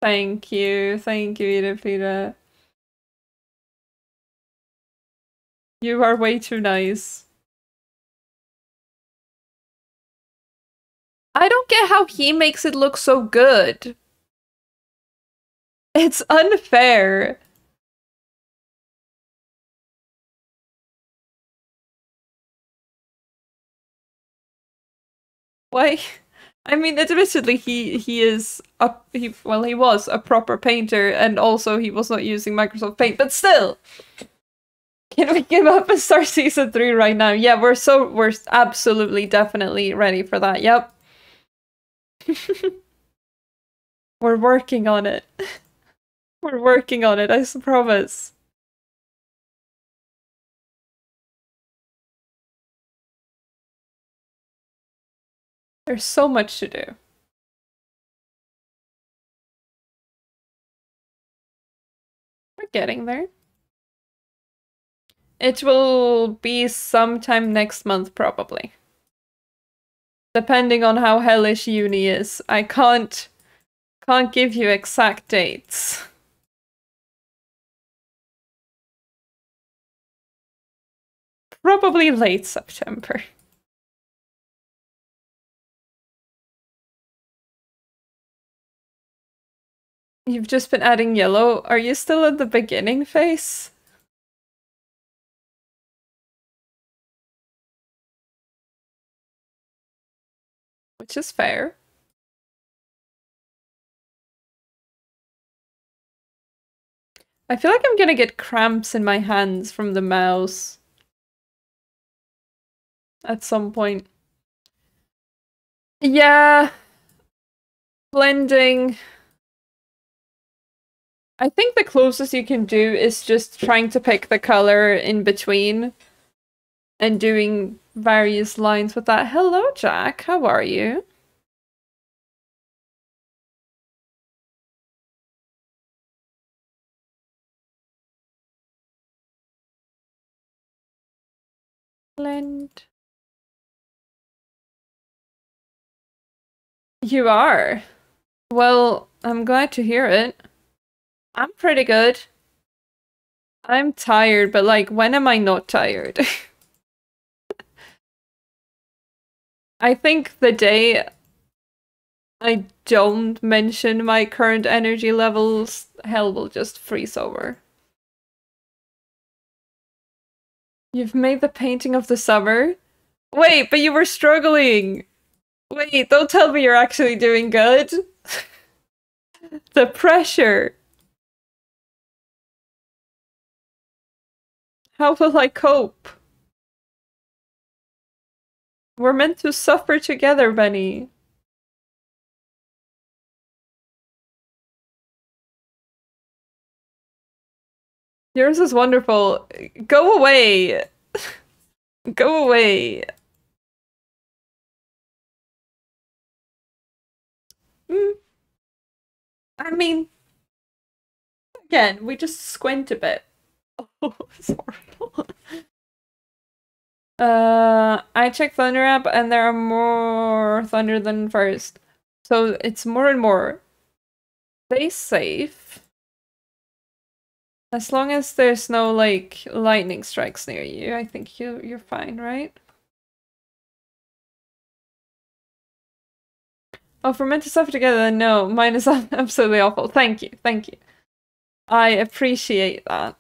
Thank you, Edipita. You are way too nice. I don't get how he makes it look so good. It's unfair. Why? I mean, admittedly, he is he was a proper painter, and also he was not using Microsoft Paint, but still. Can we give up and start season 3 right now? Yeah, we're absolutely definitely ready for that. Yep. We're working on it. We're working on it, I promise. There's so much to do. We're getting there. It will be sometime next month, probably. Depending on how hellish uni is. I can't give you exact dates. Probably late September. You've just been adding yellow. Are you still at the beginning phase? Which is fair. I feel like I'm gonna get cramps in my hands from the mouse. At some point. Yeah. Blending. I think the closest you can do is just trying to pick the color in between and doing various lines with that. Hello, Jack. How are you? Blend. You are? Well, I'm glad to hear it. I'm pretty good. I'm tired, but like, when am I not tired? I think the day I don't mention my current energy levels, hell will just freeze over. You've made the painting of the summer? Wait, but you were struggling! Wait, don't tell me you're actually doing good! The pressure! How will I cope? We're meant to suffer together, Benny. Yours is wonderful. Go away! Go away! Mm, I mean, again, we just squint a bit. Oh, it's horrible. I checked Thunder app and there are more Thunder than first. So it's more and more. Stay safe. As long as there's no, like, lightning strikes near you, I think you're fine, right? Oh, for meant to suffer together, no. Mine is absolutely awful. Thank you, thank you. I appreciate that.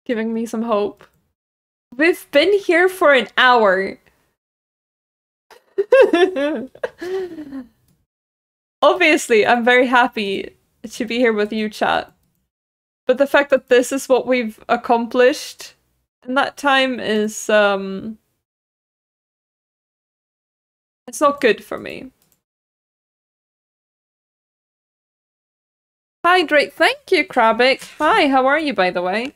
Giving me some hope. We've been here for an hour. Obviously, I'm very happy to be here with you, chat. But the fact that this is what we've accomplished in that time is, it's not good for me. Hi, Drake. Thank you, Krabic. Hi, how are you, by the way?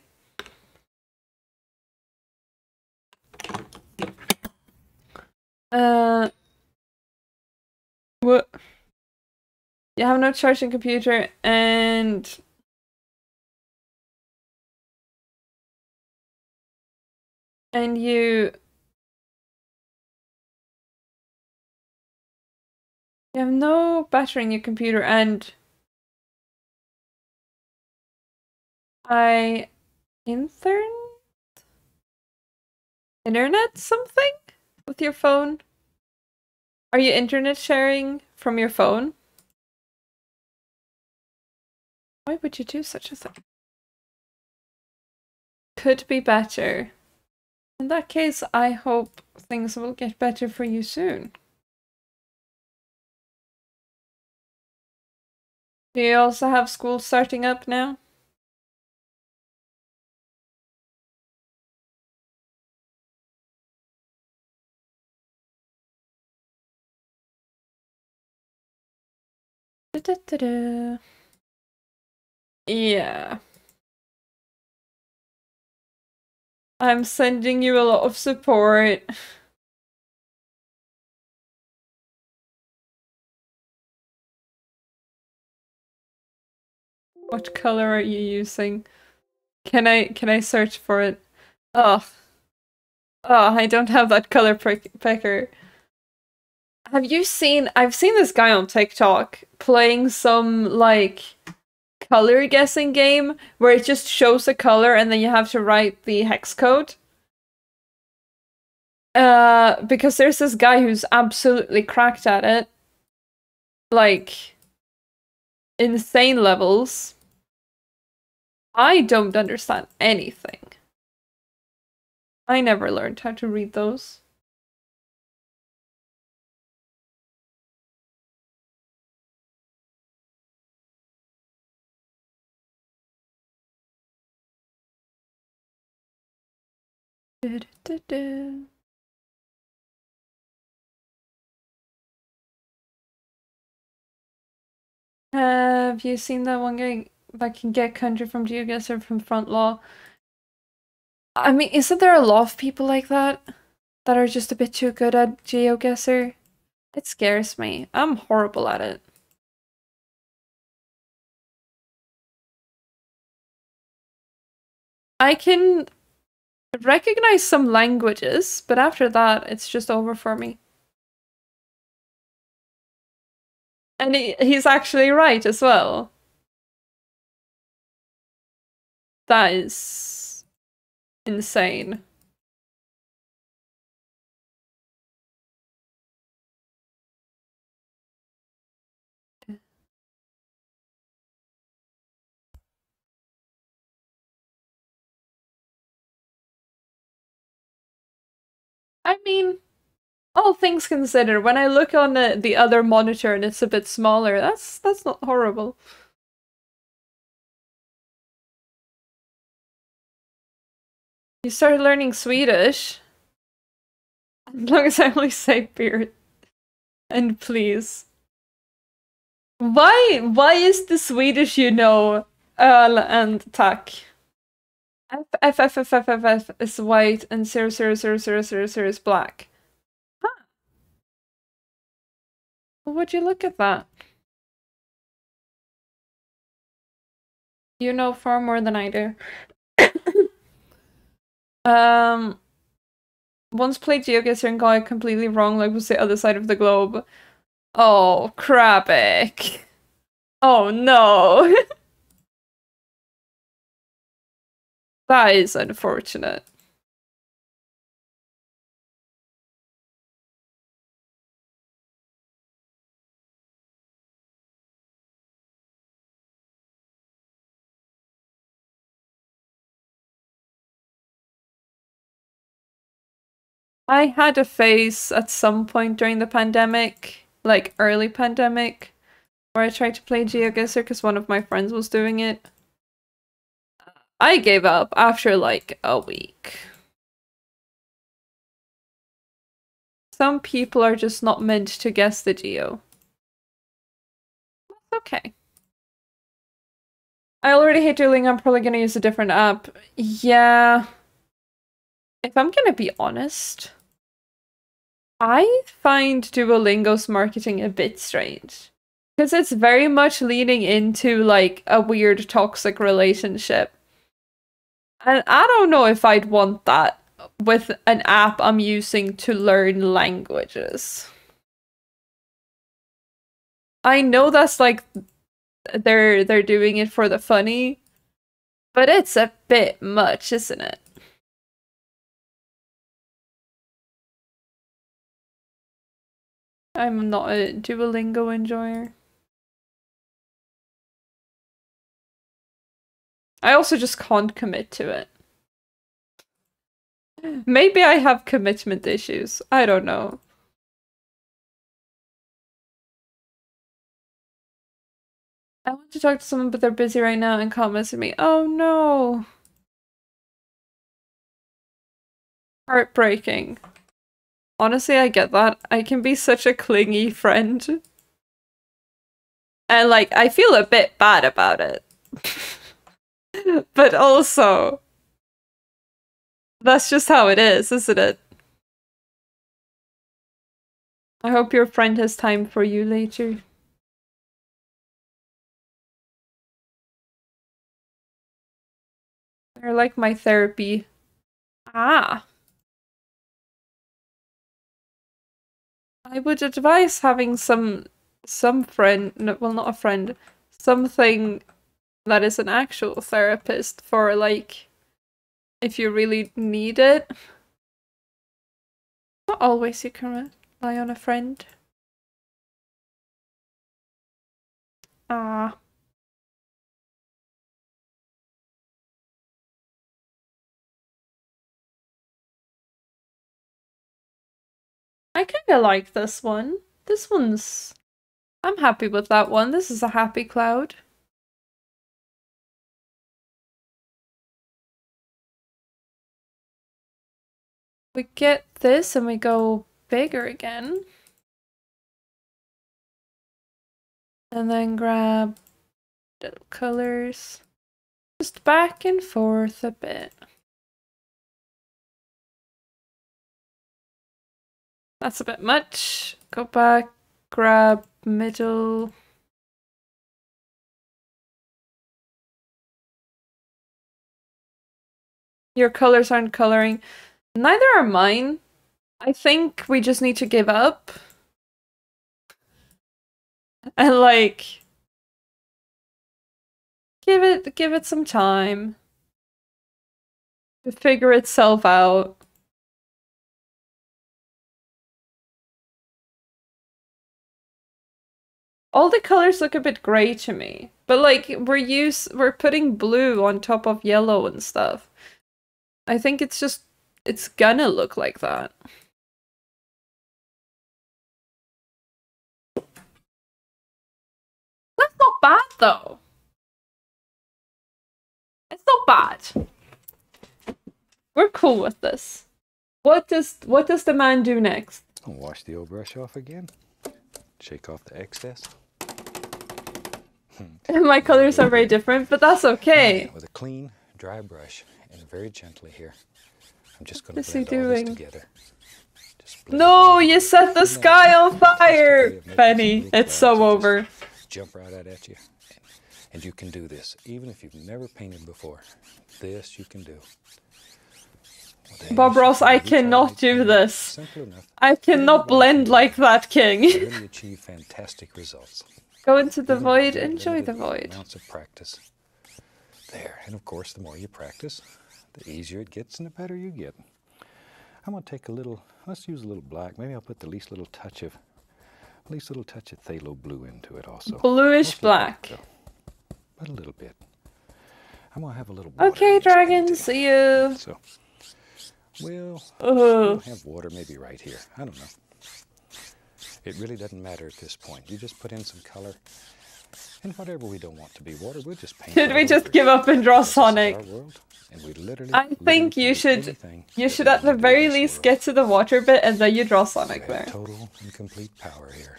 What? You have no charging computer and... And you have no battery in your computer and... Internet something? With your phone? Are you internet sharing from your phone? Why would you do such a thing? Could be better. In that case, I hope things will get better for you soon. Do you also have school starting up now? Da-da-da-da. Yeah. I'm sending you a lot of support. What color are you using? Can I search for it? Oh. Oh, I don't have that color picker. Have you seen... I've seen this guy on TikTok playing some, like, color guessing game where it just shows a color and then you have to write the hex code. Because there's this guy who's absolutely cracked at it. Like, insane levels. I don't understand anything. I never learned how to read those. Have you seen that one guy that can get country from GeoGuessr from Front Law? I mean, isn't there a lot of people like that that are just a bit too good at GeoGuessr? It scares me. I'm horrible at it. I can recognize some languages, but after that, it's just over for me. And he's actually right as well. That is insane. I mean, all things considered, when I look on the other monitor and it's a bit smaller, that's not horrible. You started learning Swedish. As long as I only say beer and please. Why is the Swedish you know öl and tack? F is white and 0000000 is black. Huh. Would you look at that? You know far more than I do. Once played GeoGuessr and got it completely wrong, like was the other side of the globe. Oh, Krabik. Oh no. That is unfortunate. I had a phase at some point during the pandemic, like early pandemic, where I tried to play GeoGuessr because one of my friends was doing it. I gave up after like a week. Some people are just not meant to guess the geo. That's okay. I already hate Duolingo, I'm probably gonna use a different app. Yeah. If I'm gonna be honest, I find Duolingo's marketing a bit strange. Because it's very much leaning into like a weird toxic relationship. And I don't know if I'd want that with an app I'm using to learn languages. I know that's like they're doing it for the funny, but it's a bit much, isn't it? I'm not a Duolingo enjoyer. I also just can't commit to it. Maybe I have commitment issues. I don't know. I want to talk to someone, but they're busy right now and can't message me. Oh no. Heartbreaking. Honestly, I get that. I can be such a clingy friend. And like, I feel a bit bad about it. But also, that's just how it is, isn't it? I hope your friend has time for you later. They're like my therapy. Ah. I would advise having some friend, no, well, not a friend, something that is an actual therapist for like if you really need it. Not always you can rely on a friend. Ah. I kinda like this one. This one's... I'm happy with that one. This is a happy cloud. We get this and we go bigger again. And then grab little colors. Just back and forth a bit. That's a bit much. Go back, grab middle. Your colors aren't coloring. Neither are mine. I think we just need to give up. And like give it some time. figure itself out. All the colors look a bit gray to me, but like we're putting blue on top of yellow and stuff. I think it's gonna look like that. That's not bad though. It's not bad. We're cool with this. What does the man do next? I'll wash the old brush off again. Shake off the excess. My colors are very different, but that's okay. With a clean, dry brush, and very gently here, I'm just going What's to he blend all this doing? together. Just blend it No, all you together. set the sky on fire, Just a way of making Penny. some little It's so clouds that over. just jump right out at you. And you can do this, even if you've never painted before. This you can do. Bob Ross, I cannot do this. Simple enough. I cannot blend like that, King. You really achieve fantastic results. Go into the Even void, with enjoy the limited void. Amounts of practice. There, and of course, the more you practice, the easier it gets and the better you get. I'm going to take a little, let's use a little black. Maybe I'll put the least little touch of phthalo blue into it also. Bluish black. But a little bit. I'm going to have a little water Okay, in this dragon, painting. see you. So, we'll Oh, have water maybe right here. I don't know. It really doesn't matter at this point. You just put in some color. And whatever we don't want to be water, we'll just paint should it we just over. give up and draw This is Sonic? our world, and we literally, I think literally you do should anything you that should we at the wanna do in very this least world. get to the water bit and then you draw Sonic We have there. total and complete power here.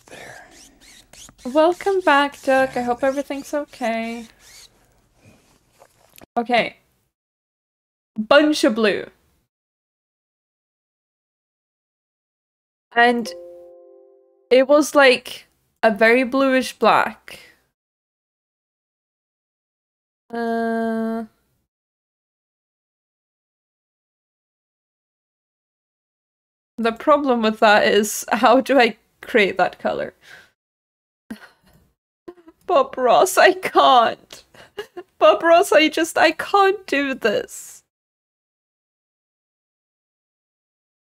There. Welcome back, Duck. I hope everything's okay. Okay. Bunch of blue. And it was like a very bluish black. The problem with that is, how do I create that color? Bob Ross, I can't. Bob Ross, I can't do this.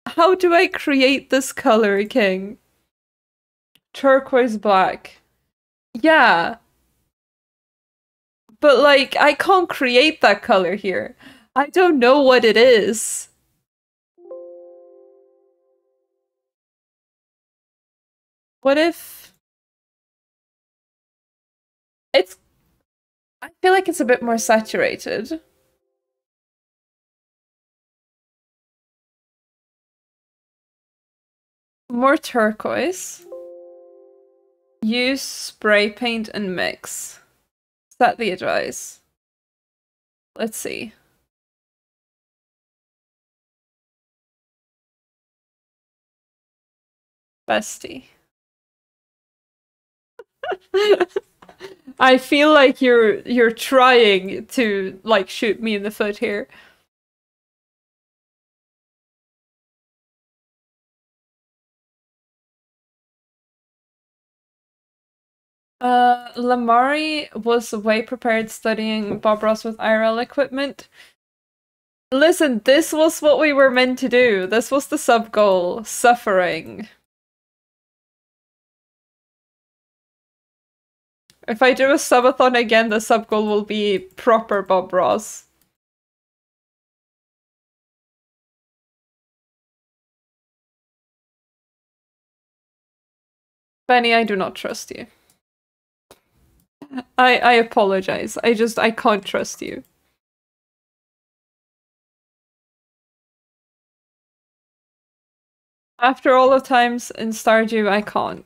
How do I create this color, King? Turquoise black. Yeah. But like, I can't create that color here. I don't know what it is. What if... I feel like it's a bit more saturated. More turquoise. Use spray paint and mix. Is that the advice? Let's see. Bestie. I feel like you're trying to like shoot me in the foot here. Lamari was way prepared studying Bob Ross with IRL equipment. Listen, this was what we were meant to do. This was the sub goal. Suffering. If I do a subathon again, the sub goal will be proper Bob Ross. Benny, I do not trust you. I apologize. I can't trust you. After all the times in Stardew, I can't.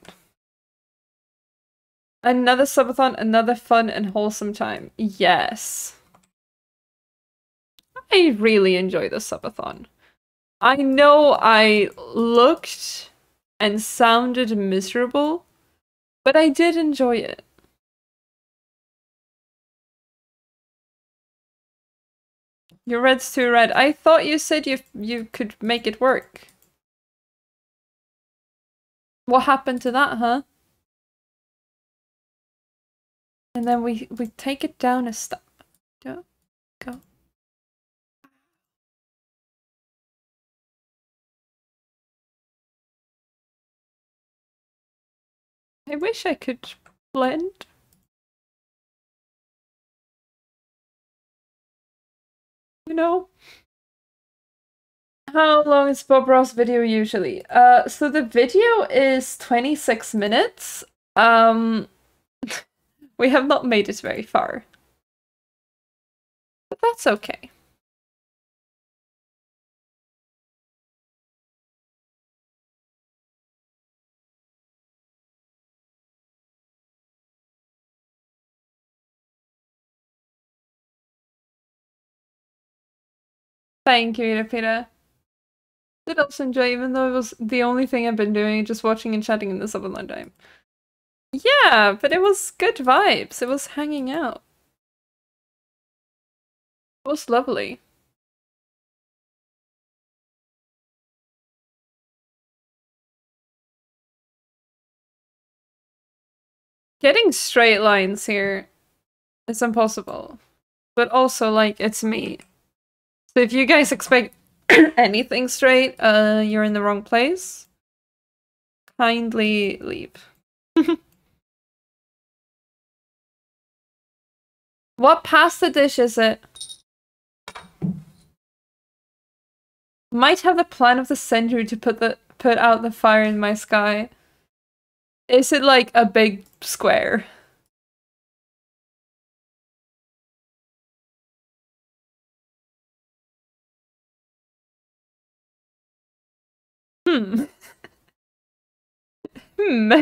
Another subathon, another fun and wholesome time. Yes. I really enjoy the subathon. I know I looked and sounded miserable, but I did enjoy it. Your red's too red. I thought you said you could make it work. What happened to that, huh? And then we take it down a step. Go, go, I wish I could blend. You know? How long is Bob Ross video usually? So the video is 26 minutes. We have not made it very far. But that's okay. Thank you, Irapira. Did also enjoy, even though it was the only thing I've been doing, just watching and chatting in the sub online time. Yeah, but it was good vibes. It was hanging out. It was lovely. Getting straight lines here is impossible. But also, like, it's me. So if you guys expect anything straight, you're in the wrong place. Kindly leave. What pasta dish is it? Might have the plan of the century to put out the fire in my sky. Is it like a big square? Hmm. Hmm.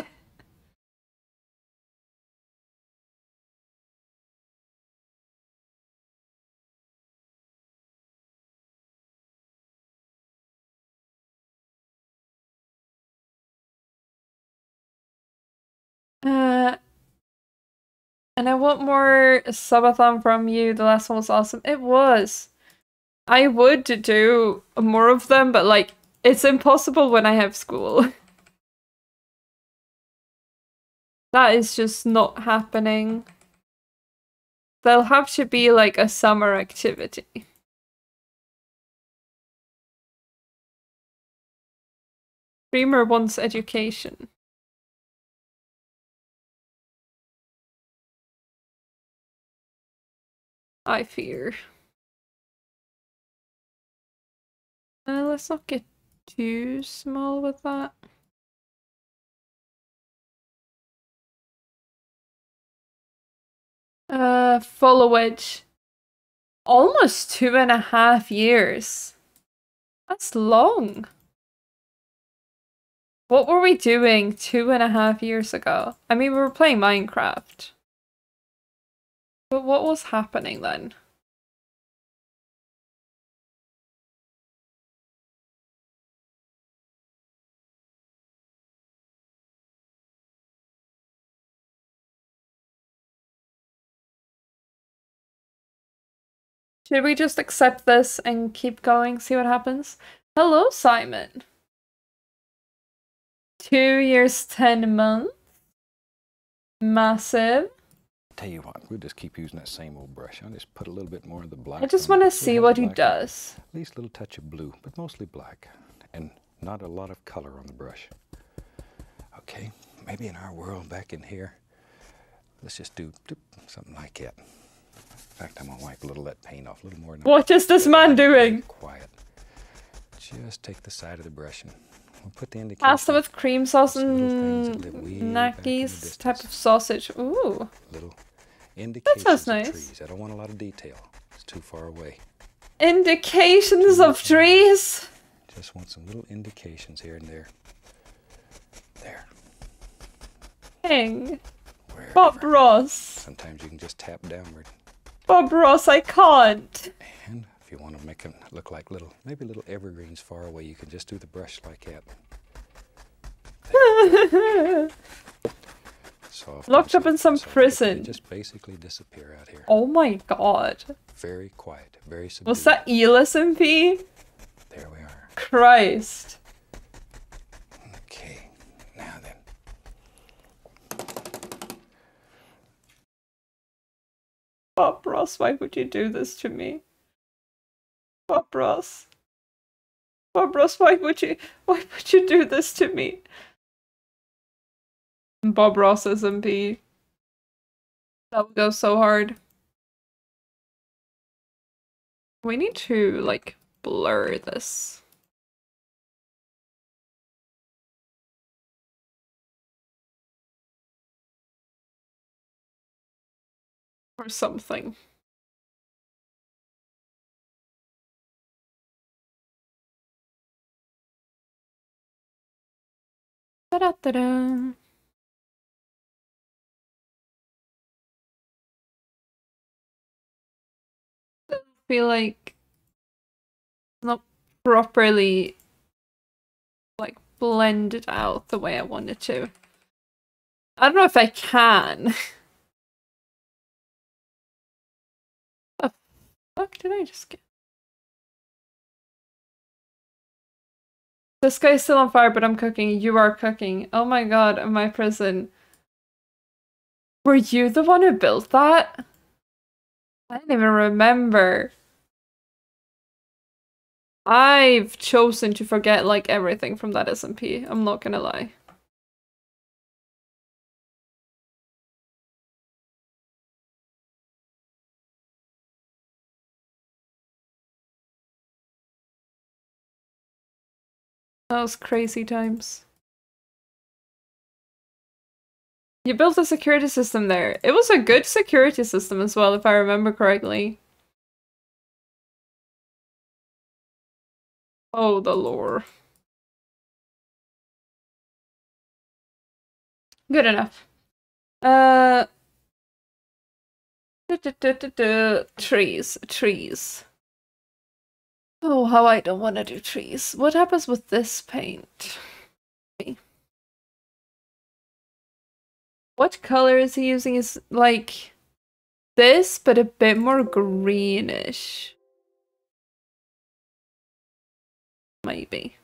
And I want more subathon from you. The last one was awesome. It was. I would do more of them, but like, it's impossible when I have school. That is just not happening. There'll have to be like a summer activity. Dreamer wants education. I fear. Let's not get too small with that. Follow Edge. Almost 2.5 years. That's long. What were we doing 2.5 years ago? I mean, we were playing Minecraft. But what was happening then? Should we just accept this and keep going, see what happens? Hello, Simon. 2 years, 10 months. Massive. Tell you what, we'll just keep using that same old brush. I'll just put a little bit more of the black. I just want to see what he does. At least a little touch of blue, but mostly black. And not a lot of color on the brush. Okay, maybe in our world back in here, let's just do something like that. In fact, I'm gonna wipe a little of that paint off, a little more. What is this man doing? Quiet. Just take the side of the brush and we'll put the indication. Pasta with cream sauce and Naki's type of sausage. Ooh. Little indications that sounds nice. Of trees. I don't want a lot of detail. It's too far away. Indications of trees? Just want some little indications here and there. There. Dang. Bob Ross. Sometimes you can just tap downward. Bob Ross, I can't. And if you want to make them look like maybe little evergreens far away, you can just do the brush like that. Soft. Locked up in some prison. They just basically disappear out here. Oh my god. Very quiet, very subdued. Was that ELSMP? There we are. Christ. Okay, now then. Bob Ross, why would you do this to me? Bob Ross. Bob Ross, why would you do this to me? Bob Ross SMP. That would go so hard. We need to, like, blur this. Or something. Da-da-da-da. I feel like not properly like blended out the way I wanted to. I don't know if I can. The fuck did I just get? The sky's still on fire, but I'm cooking. You are cooking. Oh my god, in my prison. Were you the one who built that? I didn't even remember. I've chosen to forget like everything from that SMP. I'm not gonna lie. That was crazy times. You built a security system there. It was a good security system as well, if I remember correctly. Oh, the lore. Good enough. Trees, trees. Oh, how I don't want to do trees. What happens with this paint? What color is he using? Is like this, but a bit more greenish. Maybe.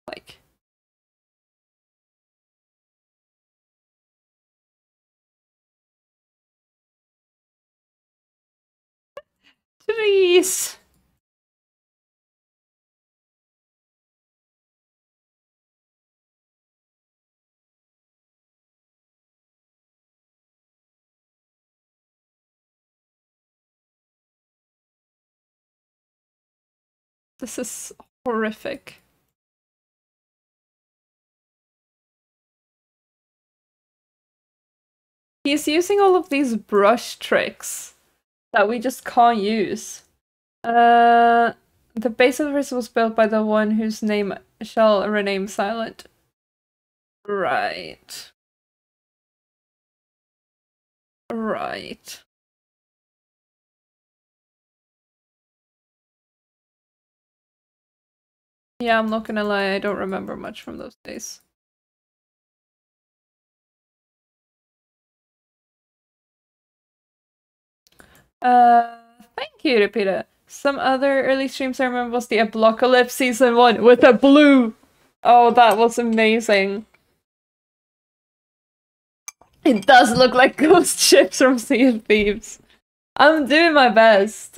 Like. Trees! This is horrific. He's using all of these brush tricks that we just can't use. The base of the prison was built by the one whose name shall remain silent. Right. Right. Yeah, I'm not gonna lie, I don't remember much from those days. Thank you, Repeater. Some other early streams I remember was the Ablocalypse Season 1 with a blue! Oh, that was amazing. It does look like ghost ships from Sea of Thieves. I'm doing my best.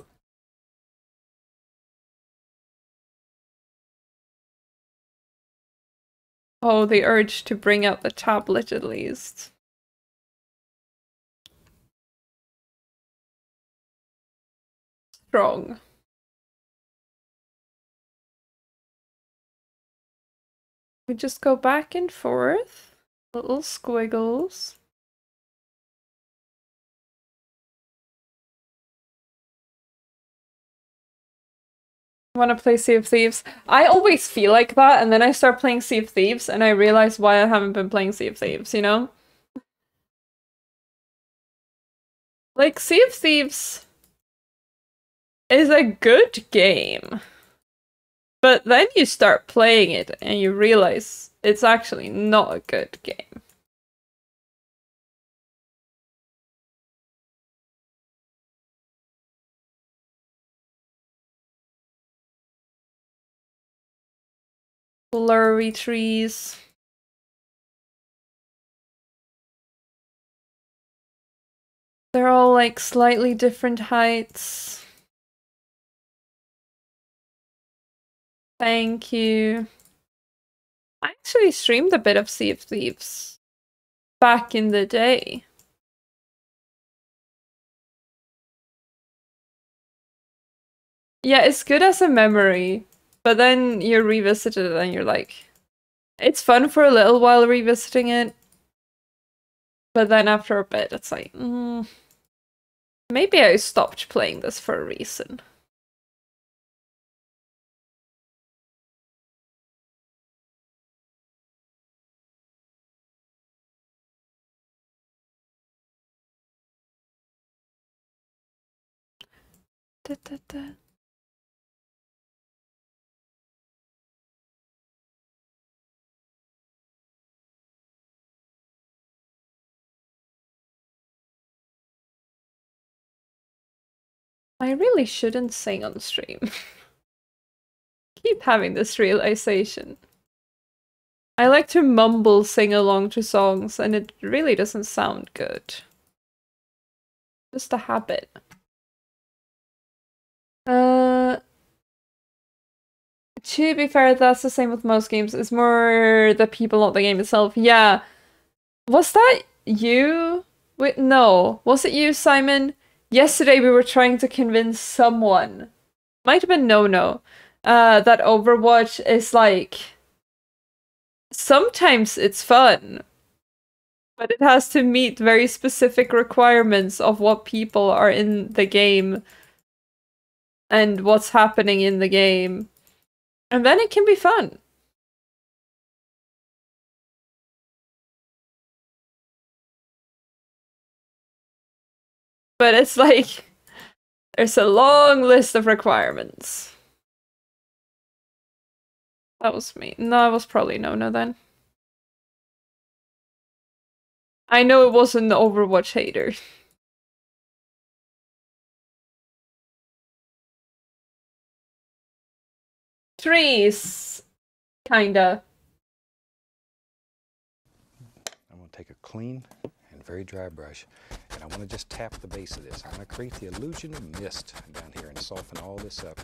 Oh, the urge to bring out the tablet at least. Strong. We just go back and forth. Little squiggles. Want to play Sea of Thieves? I always feel like that, and then I start playing Sea of Thieves, and I realize why I haven't been playing Sea of Thieves, you know? Like, Sea of Thieves is a good game. But then you start playing it, and you realize it's actually not a good game. Blurry trees. They're all like slightly different heights. Thank you. I actually streamed a bit of Sea of Thieves back in the day. Yeah, it's good as a memory, but then you revisit it and you're like, it's fun for a little while revisiting it, but then after a bit, it's like, maybe I stopped playing this for a reason. Da, da, da. I really shouldn't sing on stream. Keep having this realization. I like to mumble sing along to songs, and it really doesn't sound good. Just a habit. To be fair, that's the same with most games. It's more the people, not the game itself. Yeah. Was that you? Wait, no. Was it you, Simon? Yesterday we were trying to convince someone. Might have been No. That Overwatch is like... Sometimes it's fun. But it has to meet very specific requirements of what people are in the game. And what's happening in the game. And then it can be fun. But it's like, there's a long list of requirements. That was me. No, it was probably No then. I know it was an Overwatch hater. Trees. Kinda. I'm going to take a clean and very dry brush, and I want to just tap the base of this. I want to create the illusion of mist down here and soften all this up.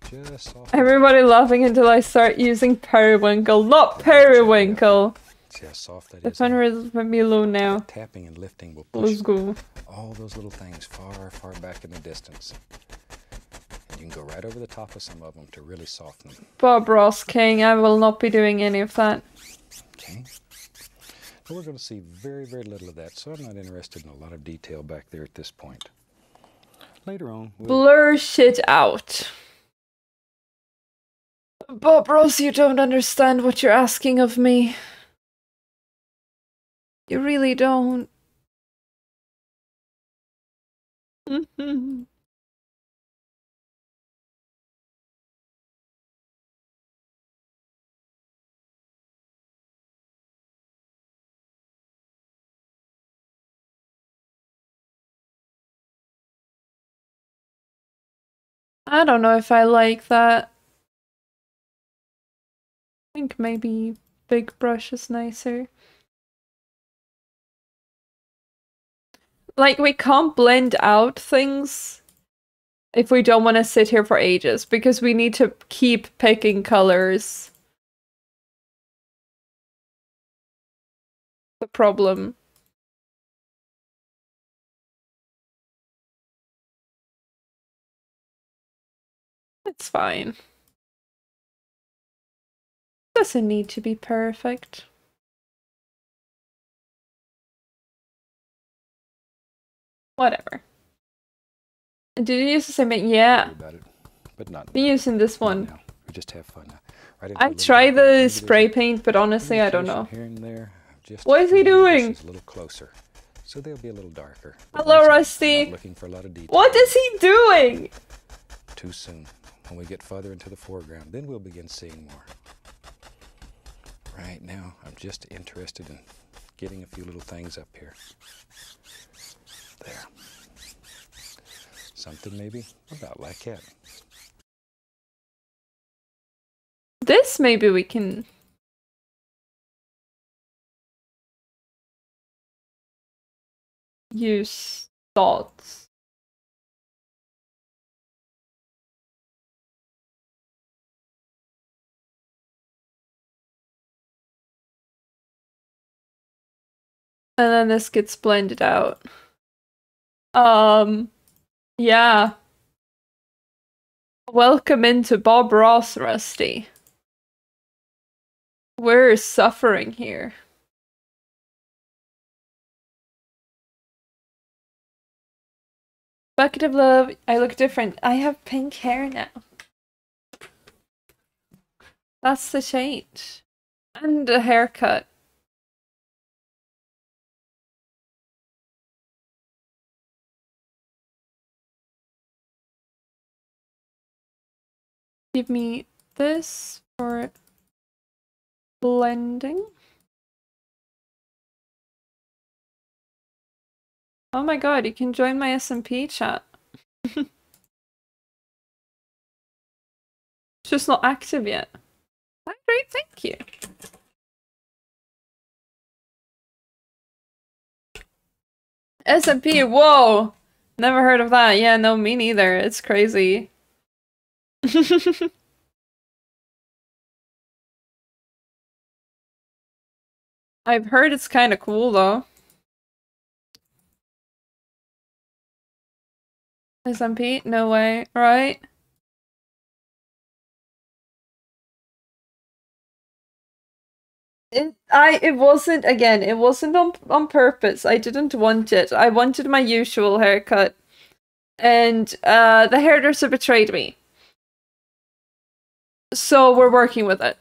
Just soften. Everybody laughing until I start using periwinkle. Not periwinkle! See how soft that The is? fun is with me alone now. Tapping and lifting will Let's push go. all those little things far, far back in the distance. And you can go right over the top of some of them to really soften them. Bob Ross King, I will not be doing any of that. Okay. But we're going to see very, very little of that, so I'm not interested in a lot of detail back there at this point. Later on, we'll... Blur shit out. Bob Ross, you don't understand what you're asking of me. You really don't. I don't know if I like that. I think maybe big brush is nicer. Like, we can't blend out things if we don't want to sit here for ages, because we need to keep picking colors. The problem. It's fine. Doesn't need to be perfect. Whatever. Did you use the same thing? Yeah. About it, but not Been using this one. now. We just have fun. Right I tried the spray paint, but honestly, I don't know. Here and there, just What is he doing? a little closer, so they'll be a little darker. Hello, Once again, Rusty. not looking for a lot of detail. What is he doing? Too soon. When we get further into the foreground, then we'll begin seeing more. Right now, I'm just interested in getting a few little things up here. There. Something maybe about like that. This maybe we can... use dots. And then this gets blended out. Yeah. Welcome into Bob Ross, Rusty. We're suffering here. Bucket of love, I look different. I have pink hair now. That's the change. And a haircut. Give me this for blending. Oh my god, you can join my SMP chat. It's just not active yet. Great, thank you. SMP, whoa! Never heard of that. Yeah, no, me neither. It's crazy. I've heard it's kind of cool though. SMP? No way, right? It wasn't, again, it wasn't on purpose. I didn't want it. I wanted my usual haircut. And the hairdresser betrayed me. So we're working with it.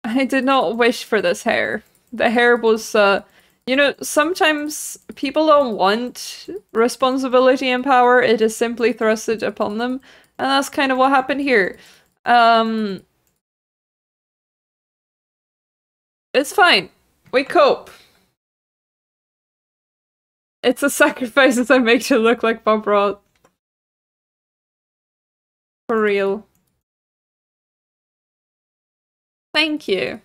I did not wish for this hair. The hair was, you know, sometimes people don't want responsibility and power, it is simply thrusted upon them. And that's kind of what happened here. It's fine. We cope. It's a sacrifice that I make to look like Bob Ross. For real. Thank you.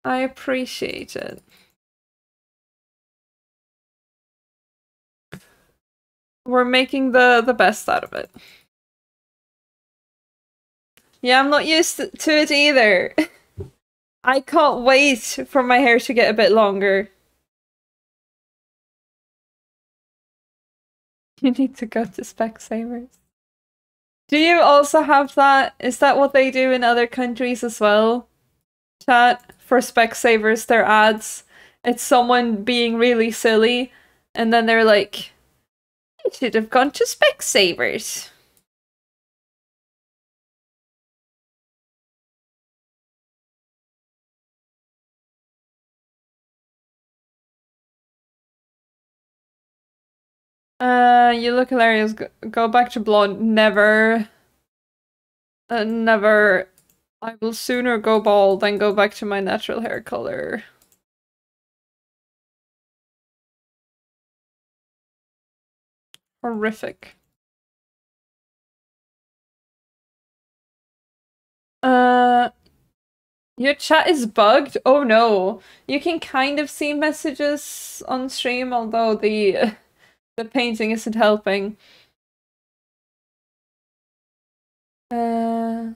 I appreciate it. We're making the best out of it. Yeah, I'm not used to it either. I can't wait for my hair to get a bit longer. You need to go to Specsavers. Do you also have that? Is that what they do in other countries as well? Chat, for Specsavers, their ads. It's someone being really silly, and then they're like, I should have gone to Specsavers. You look hilarious. Go back to blonde. Never. Never. I will sooner go bald than go back to my natural hair color. Horrific. Your chat is bugged? Oh no. You can kind of see messages on stream, although the painting isn't helping. In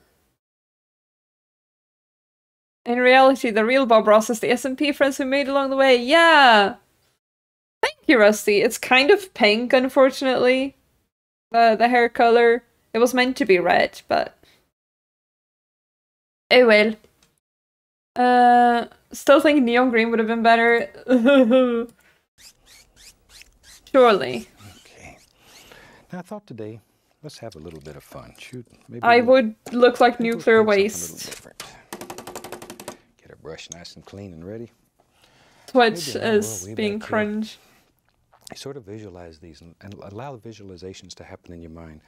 reality, the real Bob Ross is the SMP friends we made along the way. Yeah! Thank you, Rusty. It's kind of pink, unfortunately. The hair color. It was meant to be red, but... Oh well. Still think neon green would have been better. Surely. Okay. Now I thought today, let's have a little bit of fun. Shoot, maybe I would look like nuclear waste. Get our brush nice and clean and ready. Twitch is being cringe. Sort of visualize these and allow the visualizations to happen in your mind.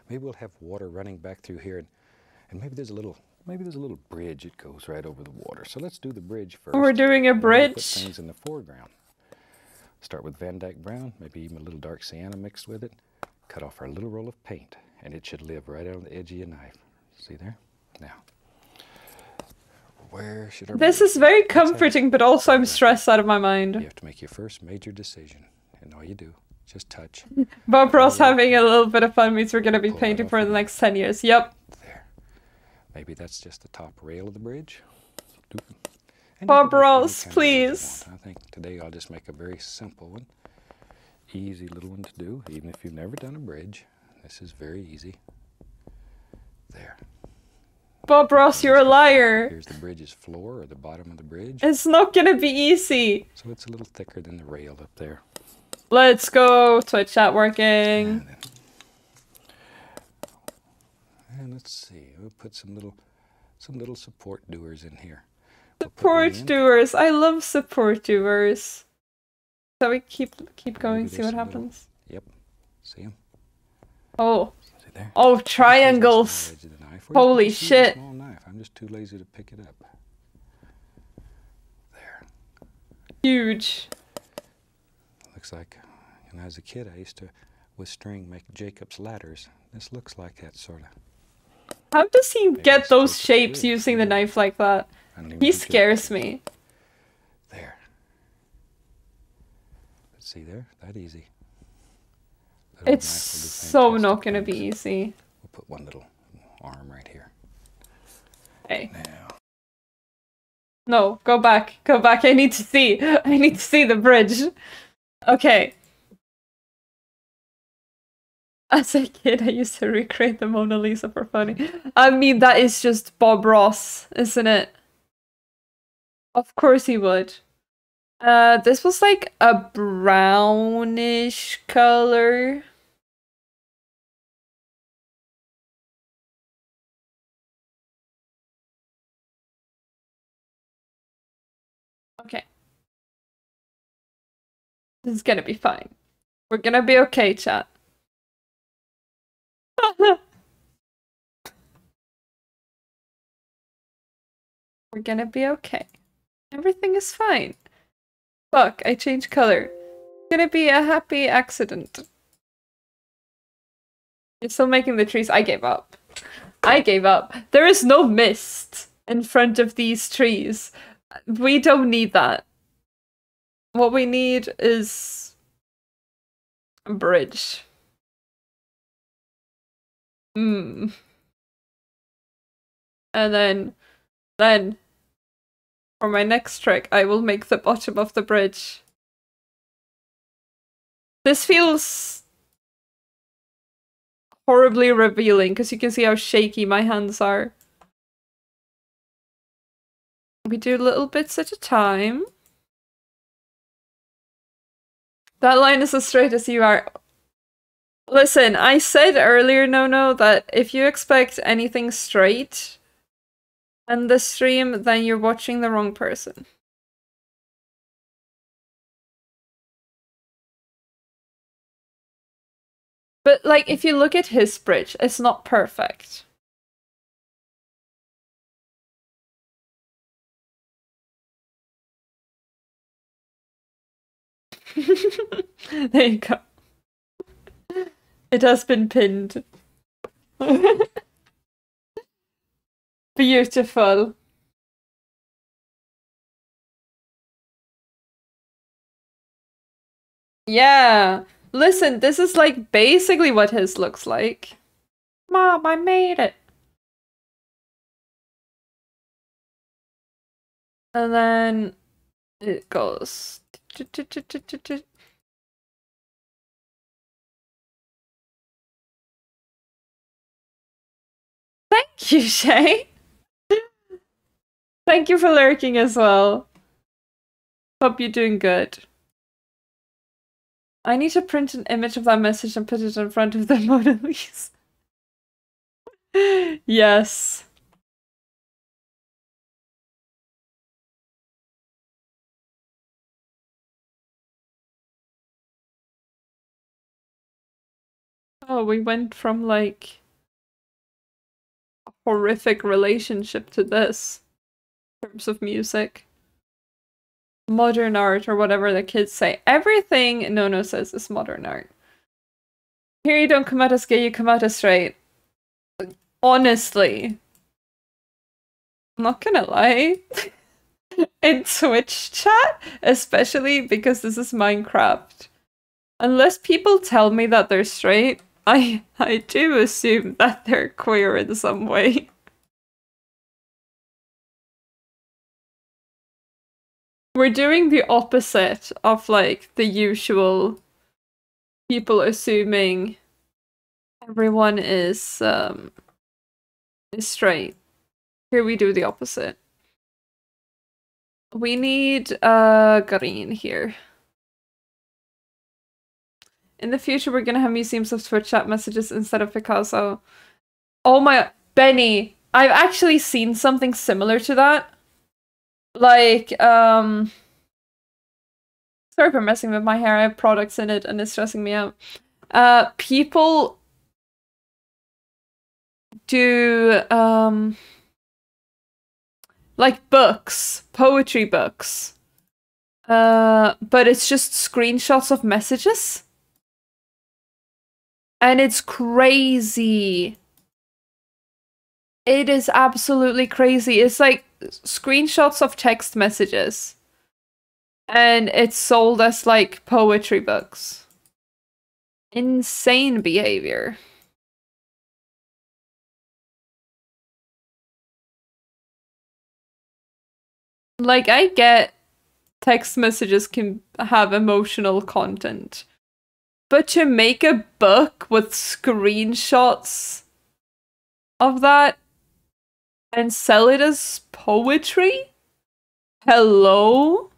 Maybe we'll have water running back through here, and maybe there's a little bridge that goes right over the water. So let's do the bridge first. We're doing a bridge. Put things in the foreground. Start with Van Dyke brown, maybe even a little dark sienna mixed with it. Cut off our little roll of paint, and it should live right on the edge of your knife. See there? Now, where should our... This is very comforting, but also I'm stressed out of my mind. You have to make your first major decision, and all you do, just touch. Bob Ross having a little bit of fun means we're going to be painting for the next 10 years. Yep. There. Maybe that's just the top rail of the bridge. And Bob you can make any Ross, kind of bridge you please. want. I think today I'll just make a very simple one. Easy little one to do, even if you've never done a bridge. This is very easy. There. Bob Ross, you're a liar. Here's the bridge's floor, or the bottom of the bridge. It's not gonna be easy. So it's a little thicker than the rail up there. Let's go. Twitch chat working. And let's see. We'll put some little support doers in here. Support doers. I love support doers. So we keep going, see what happens. Yep. See them? Oh. See there? Oh, triangles. Holy shit. Small knife. I'm just too lazy to pick it up. There. Huge. Looks like, as a kid, I used to, with string, make Jacob's ladders. This looks like that, sort of. How does he get those shapes using the knife like that? He scares me. There. See there? That easy. It's so not going to be easy. We'll put one little arm right here. Hey. Now. No, go back. Go back. I need to see. I need to see the bridge. Okay. As a kid, I used to recreate the Mona Lisa for funny. I mean, that is just Bob Ross, isn't it? Of course he would. This was like a brownish color. Okay. This is gonna be fine. We're gonna be okay, chat. We're gonna be okay. Everything is fine. Fuck, I changed color. It's gonna be a happy accident. You're still making the trees. I gave up. I gave up. There is no mist in front of these trees. We don't need that. What we need is a bridge. And then for my next trick, I will make the bottom of the bridge. This feels horribly revealing because you can see how shaky my hands are. We do little bits at a time. That line is as straight as you are. Listen, I said earlier, No, that if you expect anything straight in the stream, then you're watching the wrong person. But, like, if you look at his bridge, it's not perfect. There you go. It has been pinned. Beautiful. Yeah. Listen, this is like basically what his looks like. Mom, I made it. And then it goes. Thank you, Shay. Thank you for lurking as well. Hope you're doing good. I need to print an image of that message and put it in front of the Mona Lisa. Yes. Oh, we went from like a horrific relationship to this in terms of music. Modern art, or whatever the kids say. Everything No says is modern art. Here you don't come out as gay, you come out as straight. Honestly. I'm not gonna lie. In Twitch chat, especially because this is Minecraft, unless people tell me that they're straight, I do assume that they're queer in some way. We're doing the opposite of like the usual people assuming everyone is straight. Here we do the opposite. We need green here. In the future, we're gonna have museums of Twitch chat messages instead of Picasso. Oh my, Benny, I've actually seen something similar to that. Like, sorry for messing with my hair. I have products in it and it's stressing me out. People do, like books, poetry books. But it's just screenshots of messages. And it's crazy. It is absolutely crazy. It's like screenshots of text messages. And it's sold as like poetry books. Insane behavior. Like, I get text messages can have emotional content. But to make a book with screenshots of that and sell it as poetry? Hello?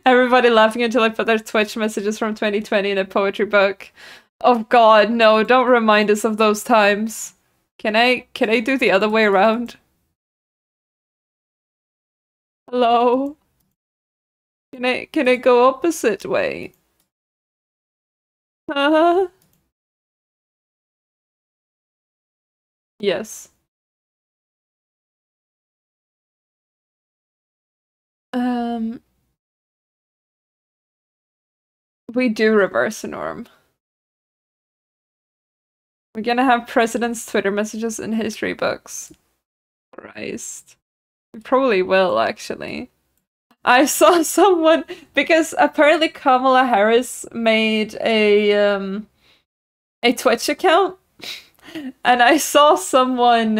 Everybody laughing until I put their Twitch messages from 2020 in a poetry book. Oh god, no, don't remind us of those times. Can I do the other way around? Hello? Can I go opposite way? Uh-huh. Yes. We do reverse a norm. We're gonna have president's Twitter messages in history books. Christ. We probably will, actually. I saw someone, because apparently Kamala Harris made a Twitch account, and I saw someone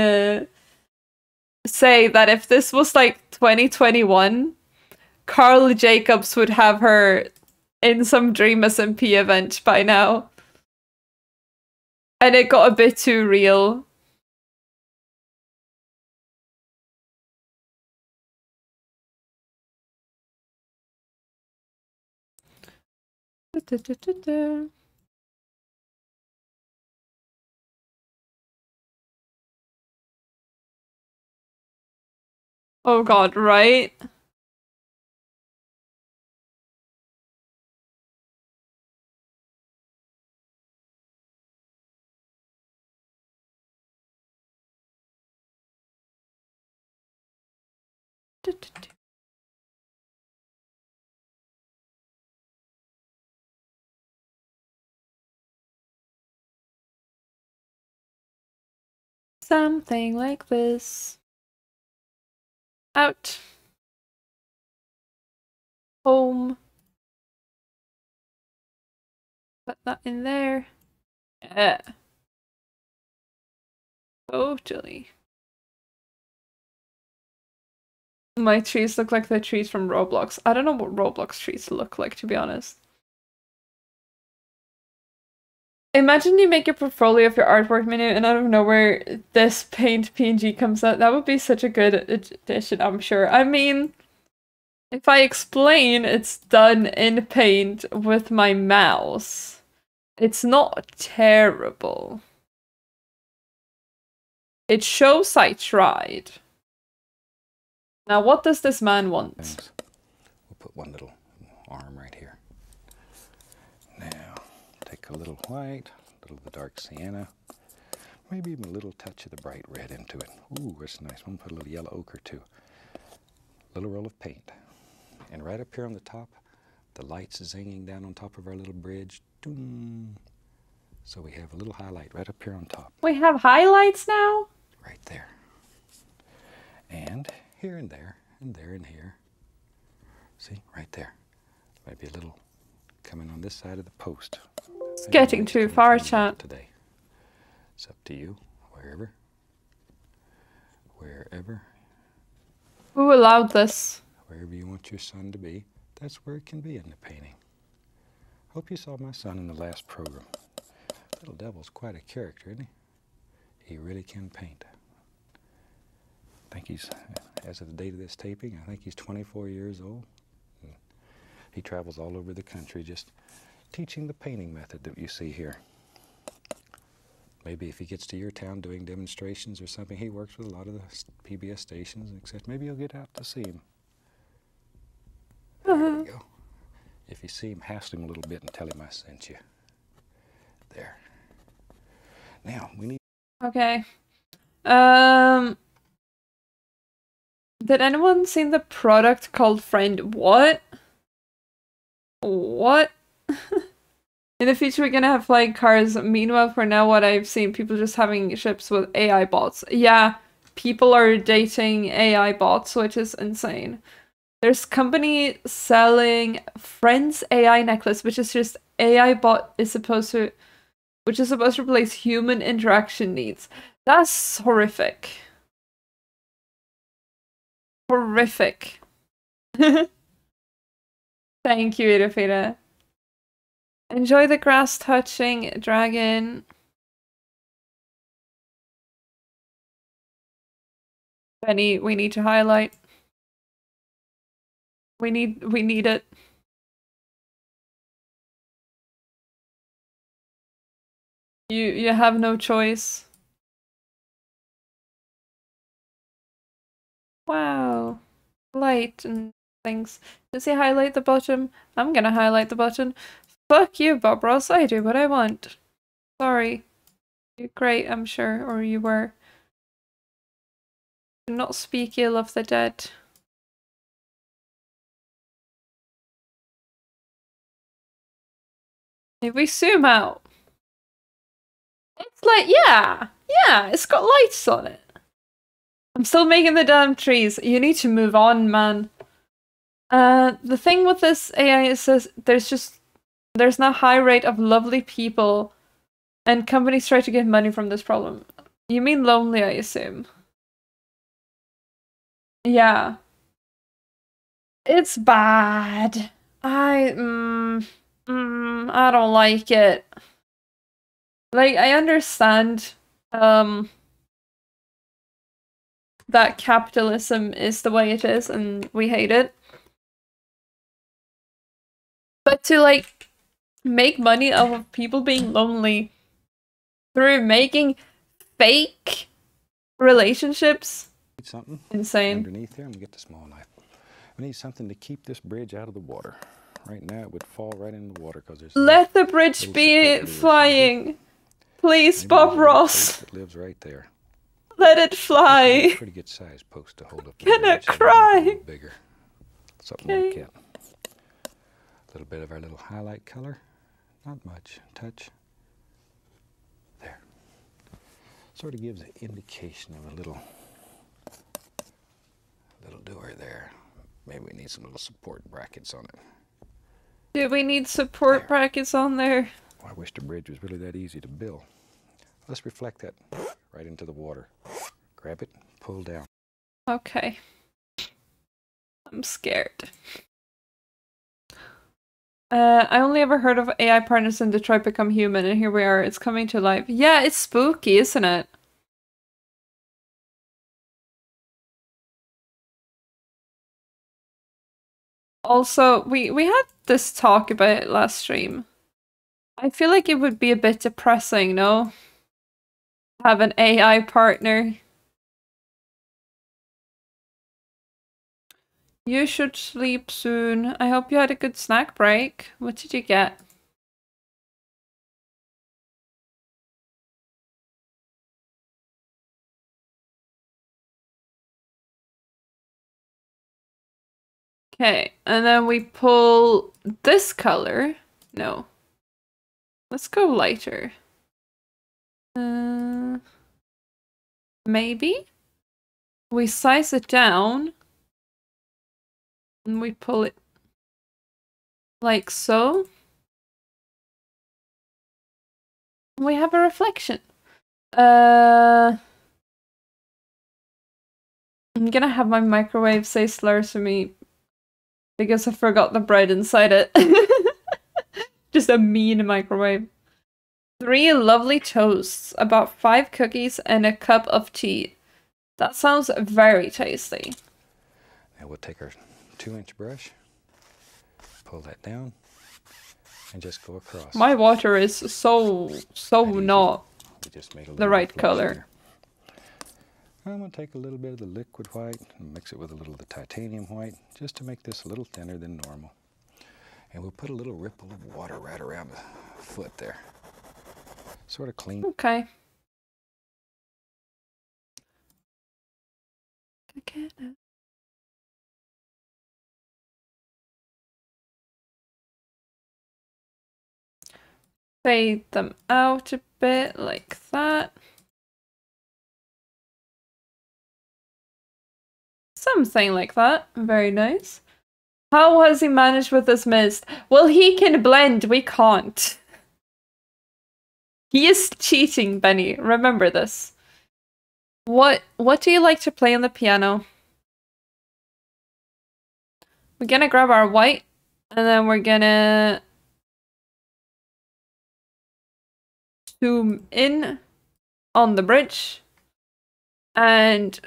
say that if this was like 2021, Carl Jacobs would have her in some Dream SMP event by now. And it got a bit too real. Oh god, right? Something like this. Out. Home. Put that in there. Yeah. Totally. My trees look like the trees from Roblox. I don't know what Roblox trees look like, to be honest. Imagine you make a portfolio of your artwork menu and out of nowhere this paint PNG comes out. That would be such a good addition, I'm sure. I mean, if I explain, it's done in paint with my mouse. It's not terrible. It shows I tried. Now, what does this man want? Thanks. We'll put one little arm right here. Now, take a little white, a little of the dark sienna, maybe even a little touch of the bright red into it. Ooh, that's nice. I'm gonna put a little yellow ochre too. Little roll of paint. And right up here on the top, the lights zinging down on top of our little bridge. Doom. So we have a little highlight right up here on top. We have highlights now? Right there. And here and there, and there and here. See, right there. Maybe a little coming on this side of the post. It's getting too far, chat. Today. It's up to you where wherever Who allowed this? wherever you want your sun to be, that's where it can be in the painting. Hope you saw my son in the last program. Little devil's quite a character, isn't he? He really can paint. I think he's, as of the date of this taping, I think he's 24 years old. And he travels all over the country just teaching the painting method that you see here. Maybe if he gets to your town doing demonstrations or something, he works with a lot of the PBS stations, etc. Maybe you'll get out to see him. There you go. If you see him, hassle him a little bit and tell him I sent you. There. Now, we need... Okay. Did anyone see the product called Friend? What? What? In the future, we're gonna have flying cars. Meanwhile, for now, what I've seen, people just having ships with AI bots. Yeah, people are dating AI bots, which is insane. There's company selling Friends AI necklace, which is just AI bot is supposed to, which is supposed to replace human interaction needs. That's horrific. Horrific. Thank you, Irafira. Enjoy the grass touching dragon. Benny, we need to highlight. We need it. You have no choice. Wow. Light and things. Does he highlight the bottom? I'm gonna highlight the bottom. Fuck you, Bob Ross. I do what I want. Sorry. You're great, I'm sure. Or you were. Do not speak ill of the dead. If we zoom out, it's like, yeah, it's got lights on it. I'm still making the damn trees. You need to move on, man. The thing with this AI is there's no high rate of lovely people, and companies try to get money from this problem. You mean lonely, I assume. Yeah. It's bad. I don't like it. Like, I understand, that capitalism is the way it is and we hate it. But to, like, make money off of people being lonely through making fake relationships, Need something insane. underneath here. I'm gonna get the small knife. We need something to keep this bridge out of the water. Right now, it would fall right in the water because there's. Let the bridge be flying. Please, Bob Ross. It lives right there. Let it fly. Pretty good sized post to hold up. Gonna cry. Bigger. Something like that. A little bit of our little highlight color. Not much. Touch. There. Sort of gives an indication of a little doer there. Maybe we need some little support brackets on it. Do we need support brackets on there? Oh, I wish the bridge was really that easy to build. Let's reflect that right into the water. Grab it, pull down. Okay. I'm scared. I only ever heard of AI partners in Detroit Become Human, and here we are. It's coming to life. Yeah, it's spooky, isn't it? Also, we had this talk about it last stream. I feel like it would be a bit depressing, no? Have an AI partner. You should sleep soon. I hope you had a good snack break. What did you get? Okay, and then we pull this color. No. Let's go lighter. Maybe? We size it down. And we pull it like so. We have a reflection. I'm gonna have my microwave say slurs for me because I forgot the bread inside it. Just a mean microwave. 3 lovely toasts, about 5 cookies, and a cup of tea. That sounds very tasty. Now we'll take our 2-inch brush, pull that down, and just go across. My water is so not We just made a the right color. There. I'm going to take a little bit of the liquid white and mix it with a little of the titanium white just to make this a little thinner than normal. And we'll put a little ripple of water right around the foot there. Sort of clean. Okay. Fade them out a bit like that. Something like that. Very nice. How has he managed with this mist? Well, he can blend. We can't. He is cheating, Benny. Remember this. What do you like to play on the piano? We're gonna grab our white, and then we're gonna zoom in on the bridge. And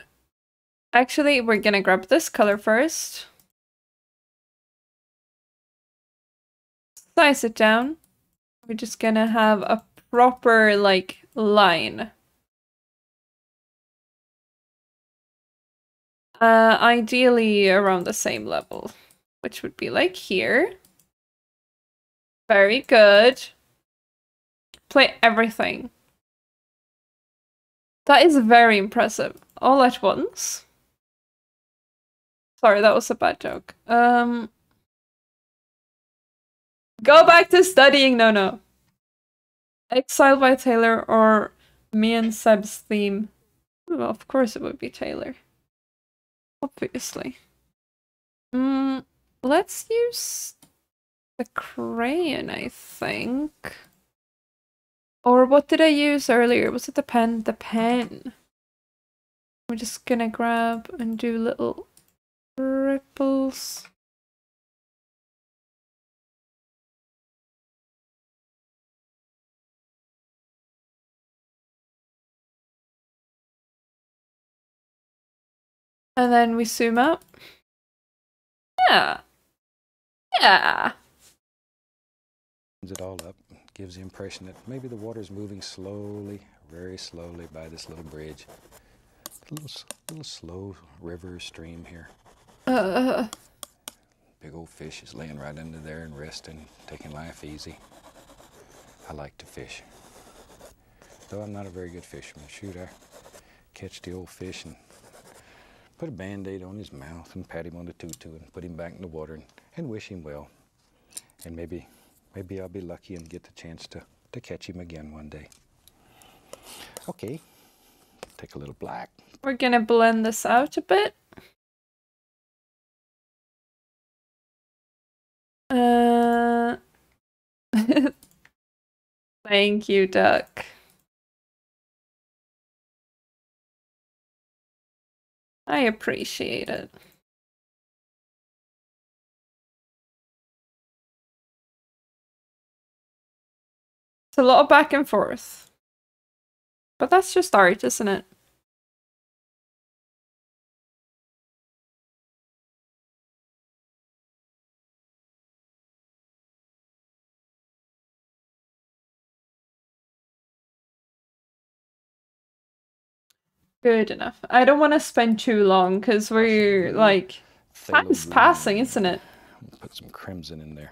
actually, we're gonna grab this color first. Size it down. We're just gonna have a proper, like, line. Ideally around the same level, which would be like here. Very good. Play everything. That is very impressive. All at once. Sorry, that was a bad joke. Go back to studying. No. Exiled by Taylor or me and Seb's theme. Well, of course it would be Taylor. Obviously. Let's use the crayon, I think. Or what did I use earlier? Was it the pen? The pen. We're just gonna grab and do little ripples. And then we zoom out. Yeah. It all up, gives the impression that maybe the water's moving slowly, very slowly by this little bridge. A little slow river stream here. Big old fish is laying right under there and resting, taking life easy. I like to fish. Though I'm not a very good fisherman. Shoot, I catch the old fish and put a Band-Aid on his mouth and pat him on the tutu and put him back in the water and wish him well. And maybe I'll be lucky and get the chance to catch him again one day. Okay, take a little black. We're gonna blend this out a bit. Thank you, Duck. I appreciate it. It's a lot of back and forth. But that's just art, isn't it? Good enough. I don't want to spend too long because we're like time's passing, isn't it? Put some crimson in there.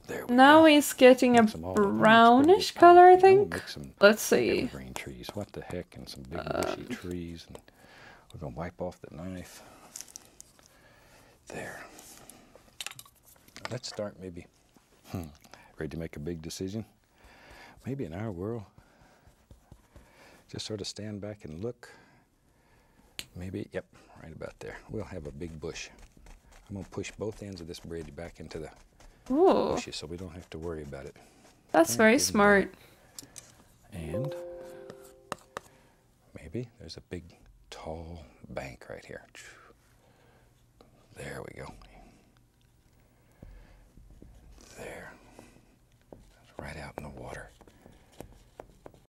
There we go. He's getting a brownish color, I think. Let's see. Green trees. What the heck? And some big bushy trees. And we're gonna wipe off the knife. There. Let's start maybe. Ready to make a big decision? Maybe in our world. Just sort of stand back and look. Maybe, yep, right about there. We'll have a big bush. I'm going to push both ends of this bridge back into the bushes so we don't have to worry about it. That's very smart. And Maybe there's a big, tall bank right here. There we go. There. Right out in the water.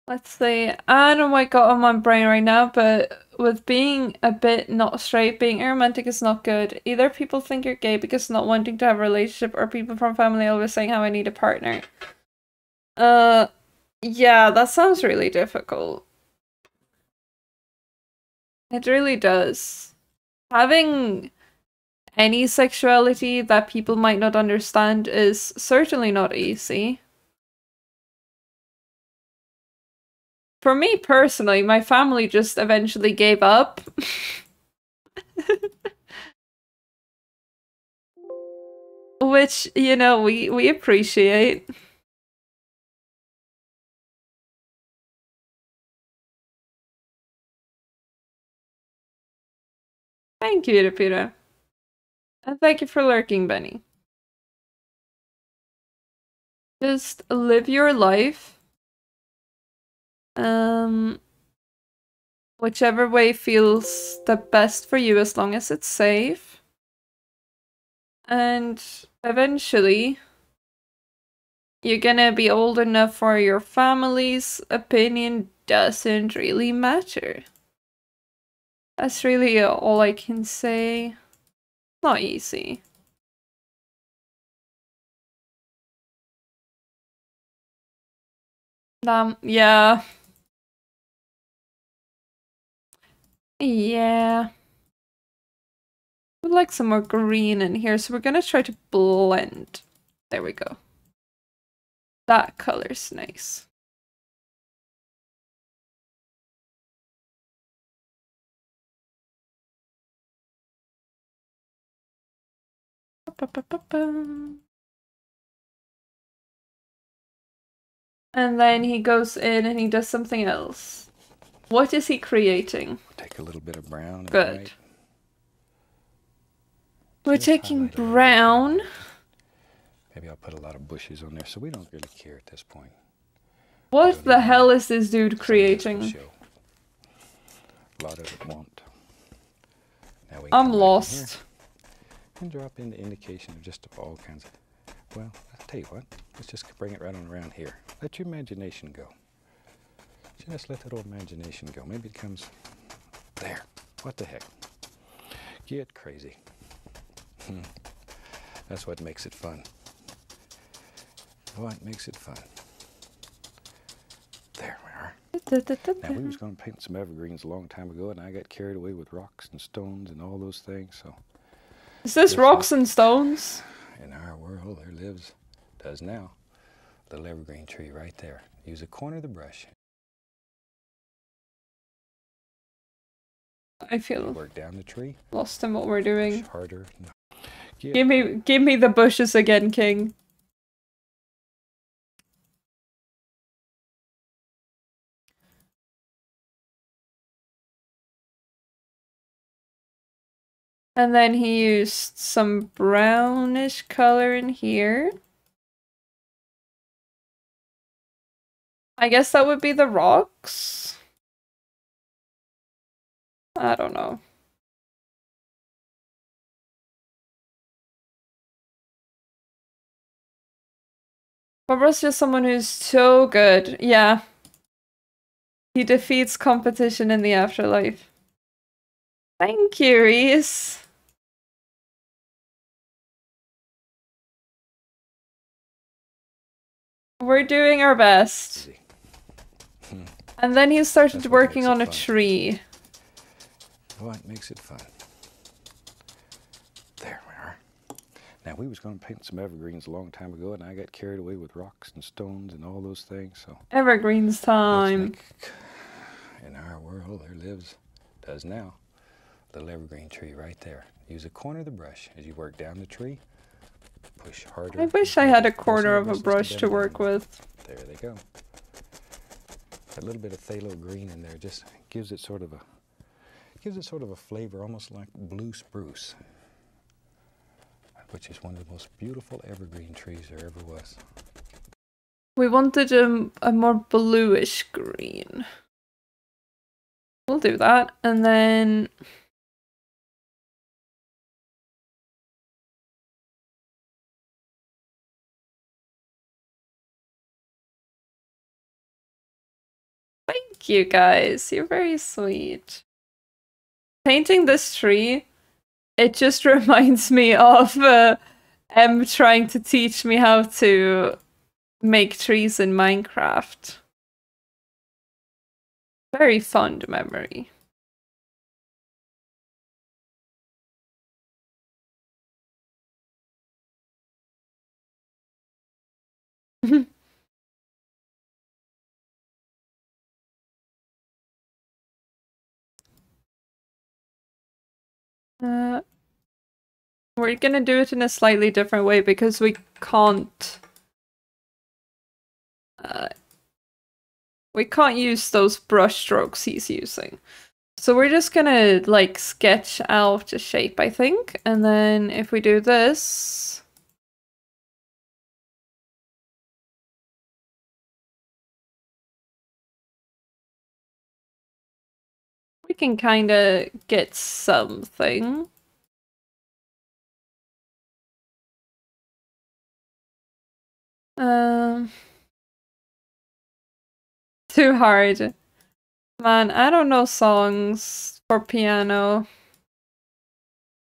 Let's see. I don't know what got on my brain right now, but with being a bit not straight, being aromantic is not good. Either people think you're gay because not wanting to have a relationship, or people from family always saying how I need a partner. Yeah, that sounds really difficult. It really does. Having any sexuality that people might not understand is certainly not easy. For me personally, my family just eventually gave up. Which, you know, we appreciate. Thank you, Irapira. And thank you for lurking, Benny. Just live your life. Whichever way feels the best for you, as long as it's safe. And eventually, you're gonna be old enough for your family's opinion doesn't really matter. That's really all I can say. Not easy. Yeah. Yeah. Would like some more green in here, so we're gonna try to blend. There we go. That color's nice. And then he goes in and he does something else. What is he creating? Take a little bit of brown. Good. Right. We're taking brown. Maybe I'll put a lot of bushes on there, so we don't really care at this point. What the hell is this dude creating? A lot of it won't. Now we I'm lost. And drop in the indication of just all kinds of... Well, I'll tell you what. Let's just bring it right on around here. Let your imagination go. Just let that old imagination go. Maybe it comes there. What the heck? Get crazy. That's what makes it fun. What makes it fun? There we are. Now, we was going to paint some evergreens a long time ago, and I got carried away with rocks and stones and all those things, so... Is this rocks and stones? In our world, there does now, a little evergreen tree right there. Use a corner of the brush. I feel work down the tree. Lost in what we're doing. Harder. No. Give me the bushes again, King. And then he used some brownish color in here. I guess that would be the rocks. I don't know. Barbara's just someone who's so good. Yeah. He defeats competition in the afterlife. Thank you, Reese. We're doing our best. And then he started working on a tree. What makes it fun? There we are. Now, we was going to paint some evergreens a long time ago, and I got carried away with rocks and stones and all those things, so... Evergreens time. In our world, does now, a little evergreen tree right there. Use a corner of the brush as you work down the tree. Push harder. I wish I had a corner of a brush to work with. There they go. A little bit of phthalo green in there just gives it sort of a flavor almost like blue spruce, which is one of the most beautiful evergreen trees there ever was. We wanted a more bluish green. We'll do that. And then... Thank you guys. You're very sweet. Painting this tree, it just reminds me of Em trying to teach me how to make trees in Minecraft. Very fond memory. We're gonna do it in a slightly different way because we can't use those brush strokes he's using. So we're just gonna like sketch out a shape, I think, and then if we do this, we can kind of get something. Too hard. Man, I don't know songs for piano.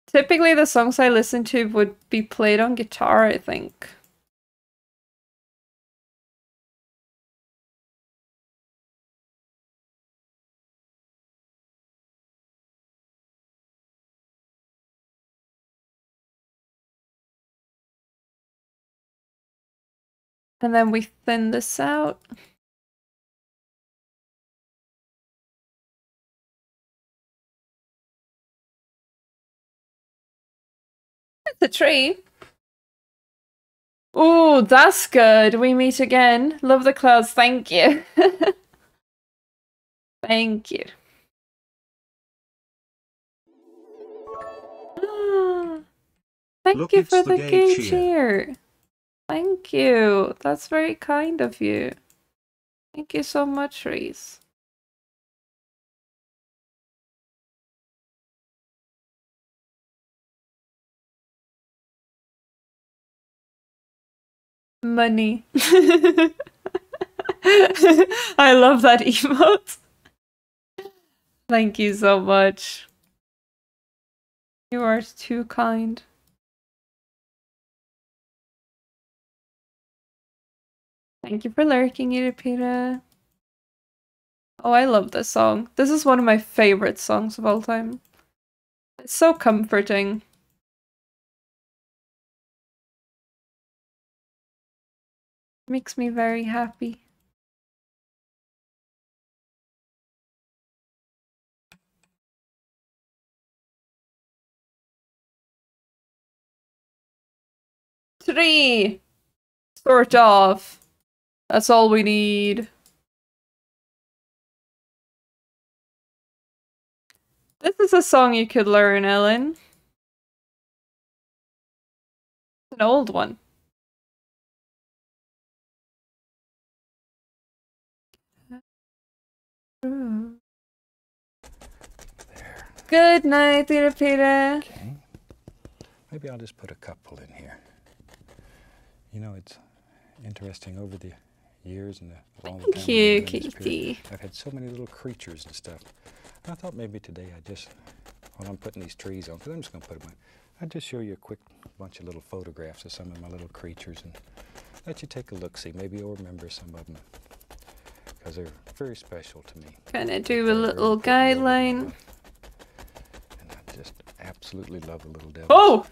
Typically the songs I listen to would be played on guitar, I think. And then we thin this out. It's a tree. Ooh, that's good. We meet again. Love the clouds. Thank you. Thank you. Thank you for the gay cheer. Thank you. That's very kind of you. Thank you so much, Reese. Money. I love that emote. Thank you so much. You are too kind. Thank you for lurking, Iripira. Oh, I love this song. This is one of my favorite songs of all time. It's so comforting. Makes me very happy. Three! Sort of. That's all we need. This is a song you could learn, Ellen. It's an old one. There. Good night, Peter Peter. Okay. Maybe I'll just put a couple in here. You know, it's interesting over the years and all the time. Thank you, Katie. I've had so many little creatures and stuff. I thought maybe today while I'm putting these trees on, because I'm just going to put them on, I'd just show you a quick bunch of little photographs of some of my little creatures and let you take a look-see. Maybe you'll remember some of them, because they're very special to me. Gonna do a little guideline. And I just absolutely love the little devil. Oh!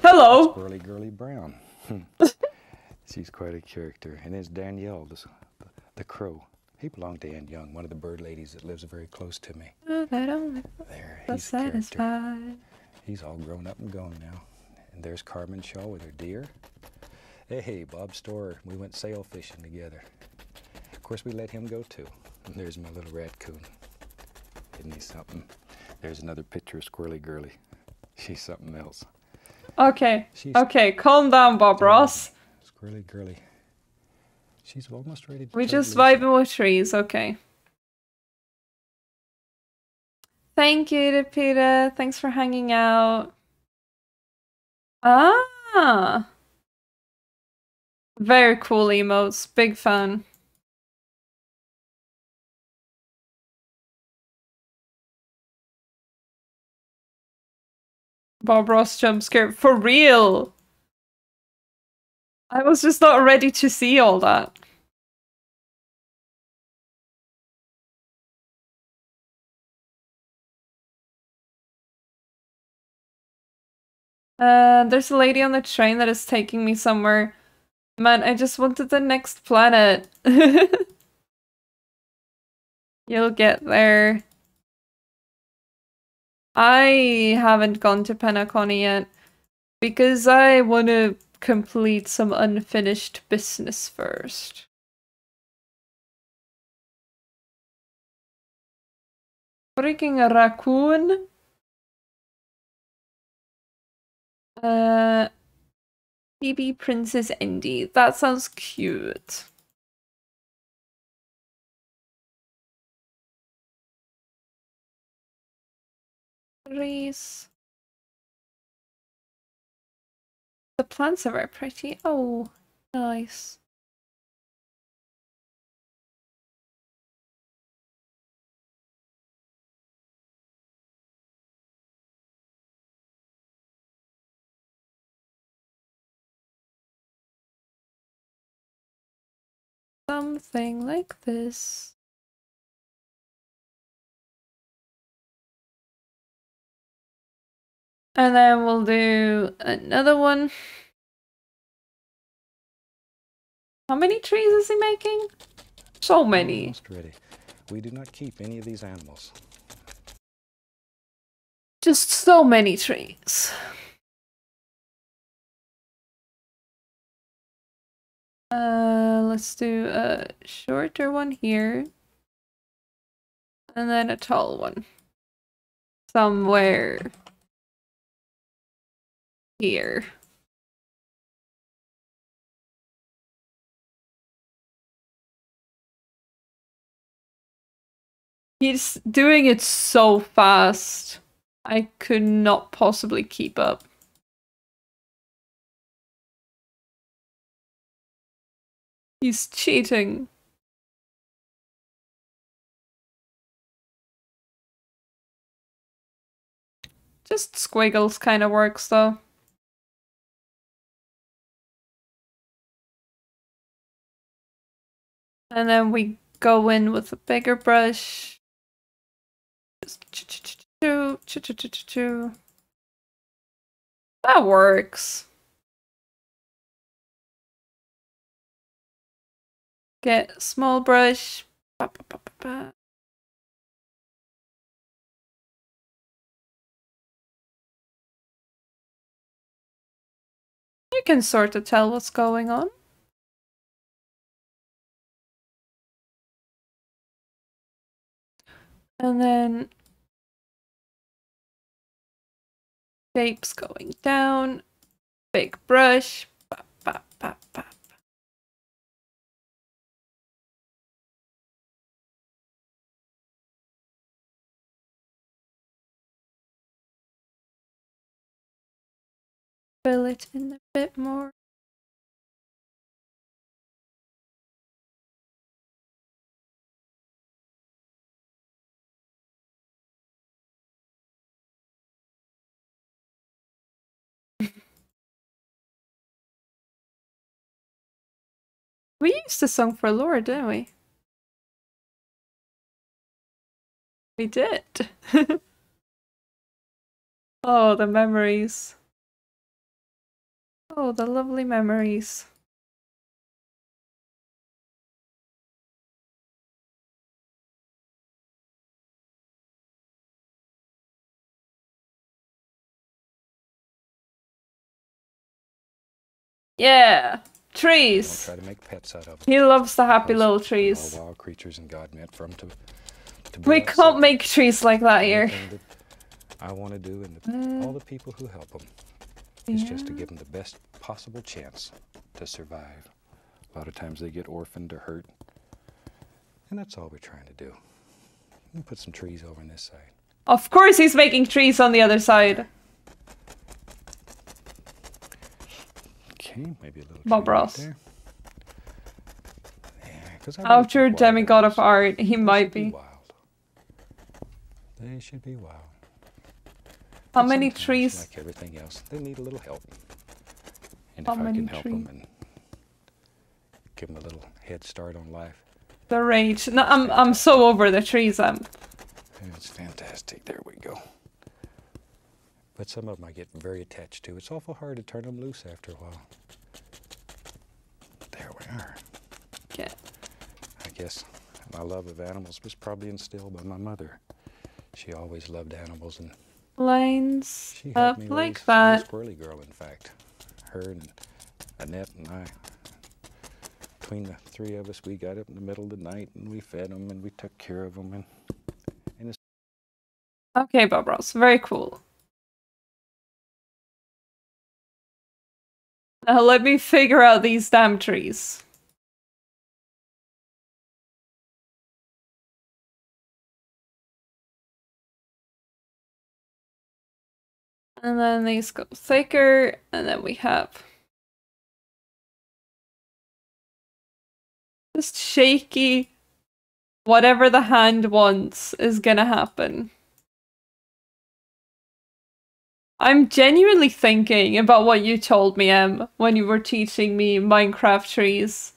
Hello! That's Whirly Girly Brown. She's quite a character. And there's Danielle, the crow. He belonged to Anne Young, one of the bird ladies that lives very close to me. There, he's a character. He's all grown up and gone now. And there's Carmen Shaw with her deer. Hey, Bob Storer, we went sail fishing together. Of course, we let him go too. And there's my little raccoon. Isn't he something? There's another picture of Squirrely Girly. She's something else. Okay, okay, calm down, Bob Ross. Squirrely Girly. She's almost ready to We just vibing with trees, okay. Thank you, Depita. Thanks for hanging out. Ah! Very cool emotes. Big fan. Bob Ross jump scare. For real! I was just not ready to see all that. There's a lady on the train that is taking me somewhere. Man, I just wanted the next planet. You'll get there. I haven't gone to Penacony yet because I want to complete some unfinished business first. Freaking a raccoon? Phoebe Princess Indy. That sounds cute. Trees. The plants are very pretty. Oh, nice. Something like this. And then we'll do another one. How many trees is he making? So many. Almost ready. We do not keep any of these animals. Just so many trees. Let's do a shorter one here. And then a tall one. Somewhere here. He's doing it so fast. I could not possibly keep up. He's cheating. Just squiggles kind of works though. And then we go in with a bigger brush. Just that works. Get a small brush. You can sort of tell what's going on. And then shapes going down. Big brush. Fill it in a bit more. We used a song for Laura, didn't we? We did. Oh, the memories. Oh, the lovely memories. Yeah, trees. Don't try to make pets out of them. He loves the happy little trees. All wild creatures and God meant for them to be We outside. can't make trees like that here. Anything that I want to do, and all the people who help them, is just to give them the best possible chance to survive. A lot of times they get orphaned or hurt, and that's all we're trying to do. And put some trees over on this side. Of course he's making trees on the other side. Okay, maybe a little Bob tree right Ross. there. Yeah, 'cause I really After think wild demigod animals, of art, he they might should be be. wild. They should be wild. How But many sometimes, trees? like everything else, they need a little help. And How if I many can help trees? them and give them a little head start on life, The rage. No, I'm so over the trees. it's fantastic. There we go. But some of them I get very attached to. It's awful hard to turn them loose after a while. There we are. Okay. I guess my love of animals was probably instilled by my mother. She always loved animals, and Lines she up helped me like raise that. the squirrely girl, in fact. Her and Annette and I, between the three of us, we got up in the middle of the night and we fed them and we took care of them. And it's Okay, Bob Ross. Very cool. Now let me figure out these damn trees. And then these go thicker, and then we have just shaky. Whatever the hand wants is gonna happen. I'm genuinely thinking about what you told me, Em, when you were teaching me Minecraft trees.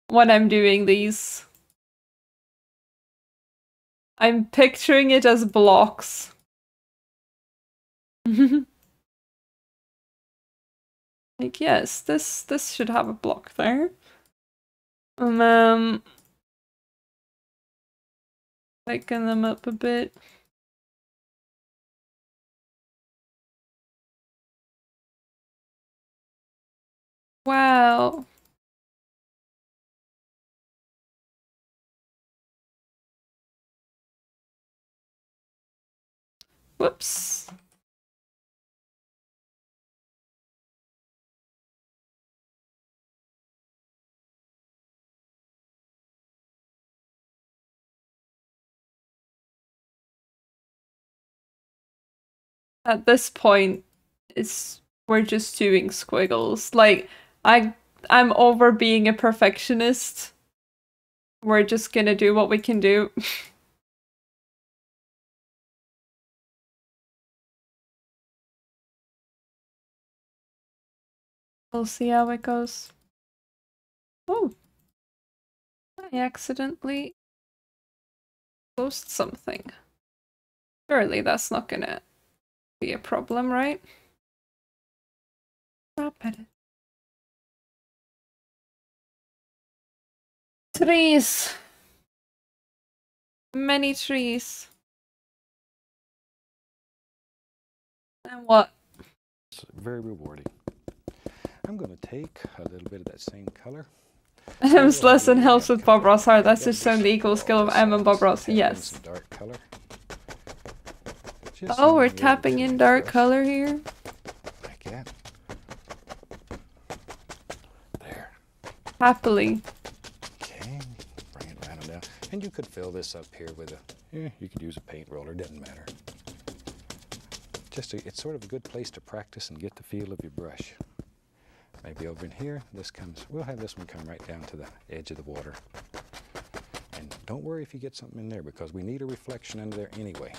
When I'm doing these. I'm picturing it as blocks. Like, yes, this should have a block there. Thicken them up a bit. Wow. Whoops. At this point, we're just doing squiggles. Like, I'm over being a perfectionist. We're just gonna do what we can do. We'll see how it goes. Oh. I accidentally closed something. Surely that's not gonna be a problem, right? Stop it. Trees. Many trees. And what? It's very rewarding. I'm going to take a little bit of that same color. Em's lesson helps with Bob Ross heart. That's just shown the equal skill of Em and Bob Ross. Yes. Dark color. Oh, we're tapping in dark color here. Like that. There. Happily. Okay. Bring it right on down. And you could fill this up here with you could use a paint roller. Doesn't matter. It's sort of a good place to practice and get the feel of your brush. Maybe over in here, we'll have this one come right down to the edge of the water. And don't worry if you get something in there, because we need a reflection under there anyway.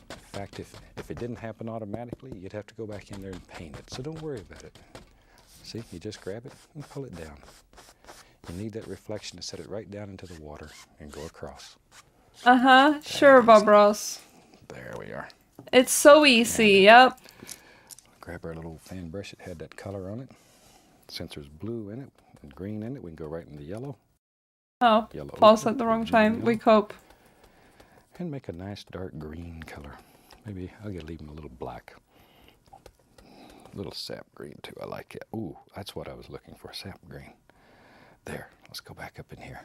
In fact, if it didn't happen automatically, you'd have to go back in there and paint it. So don't worry about it. See, you just grab it and pull it down. You need that reflection to set it right down into the water and go across. Uh-huh. Sure, Bob Ross. There we are. It's so easy, yep. Grab our little fan brush that had that color on it. Since there's blue in it and green in it, we can go right in the yellow. Oh, Yellow pause ochre, at the wrong green time. yellow. We cope. And make a nice dark green color. Maybe I'll leave them a little black. A little sap green too, I like it. Ooh, that's what I was looking for, sap green. There, let's go back up in here.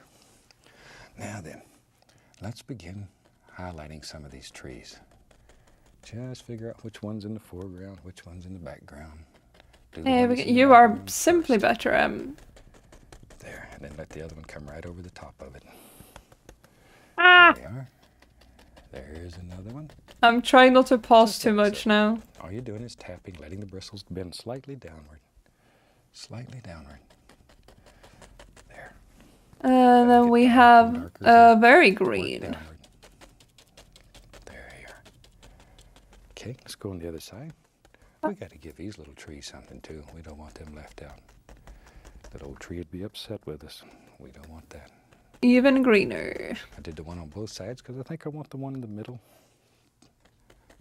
Now then, let's begin highlighting some of these trees. Just figure out which one's in the foreground, which one's in the background. You are simply better, There, and then let the other one come right over the top of it. Ah! There we are. There's another one. I'm trying not to pause Just too like much so. now. All you're doing is tapping, letting the bristles bend slightly downward. Slightly downward. There. And then get we darker have and darker as you very work green. downward. There you are. Okay, let's go on the other side. We got to give these little trees something too. We don't want them left out. That old tree would be upset with us. We don't want that. Even greener. I did the one on both sides because I think I want the one in the middle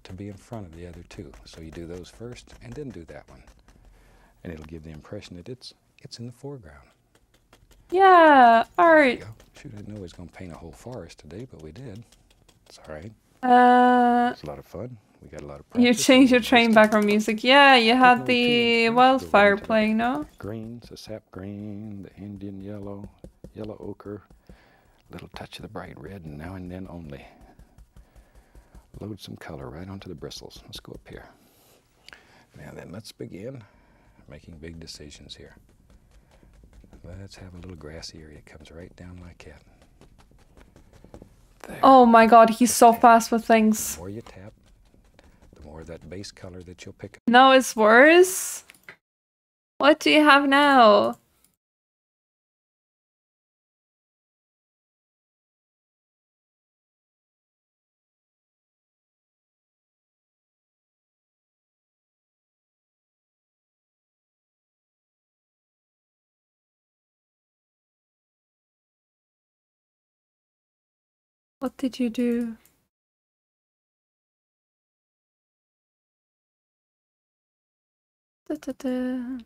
to be in front of the other two. So you do those first and then do that one. And it'll give the impression that it's in the foreground. Yeah, art. Shoot, I didn't know we was going to paint a whole forest today, but we did. It's all right. It's a lot of fun. We got a lot of practice. You changed your train background music. Yeah, you had the Techno wildfire tunes, playing, no? Greens, the sap green, the Indian yellow, yellow ochre, little touch of the bright red, and now and then only. Load some color right onto the bristles. Let's go up here. Now then, let's begin making big decisions here. Let's have a little grassy area. It comes right down like that. There. Oh my god, he's so fast with The things. more you tap, the more that base color that you'll pick up. No, it's worse. What do you have now? What did you do? Da, da, da.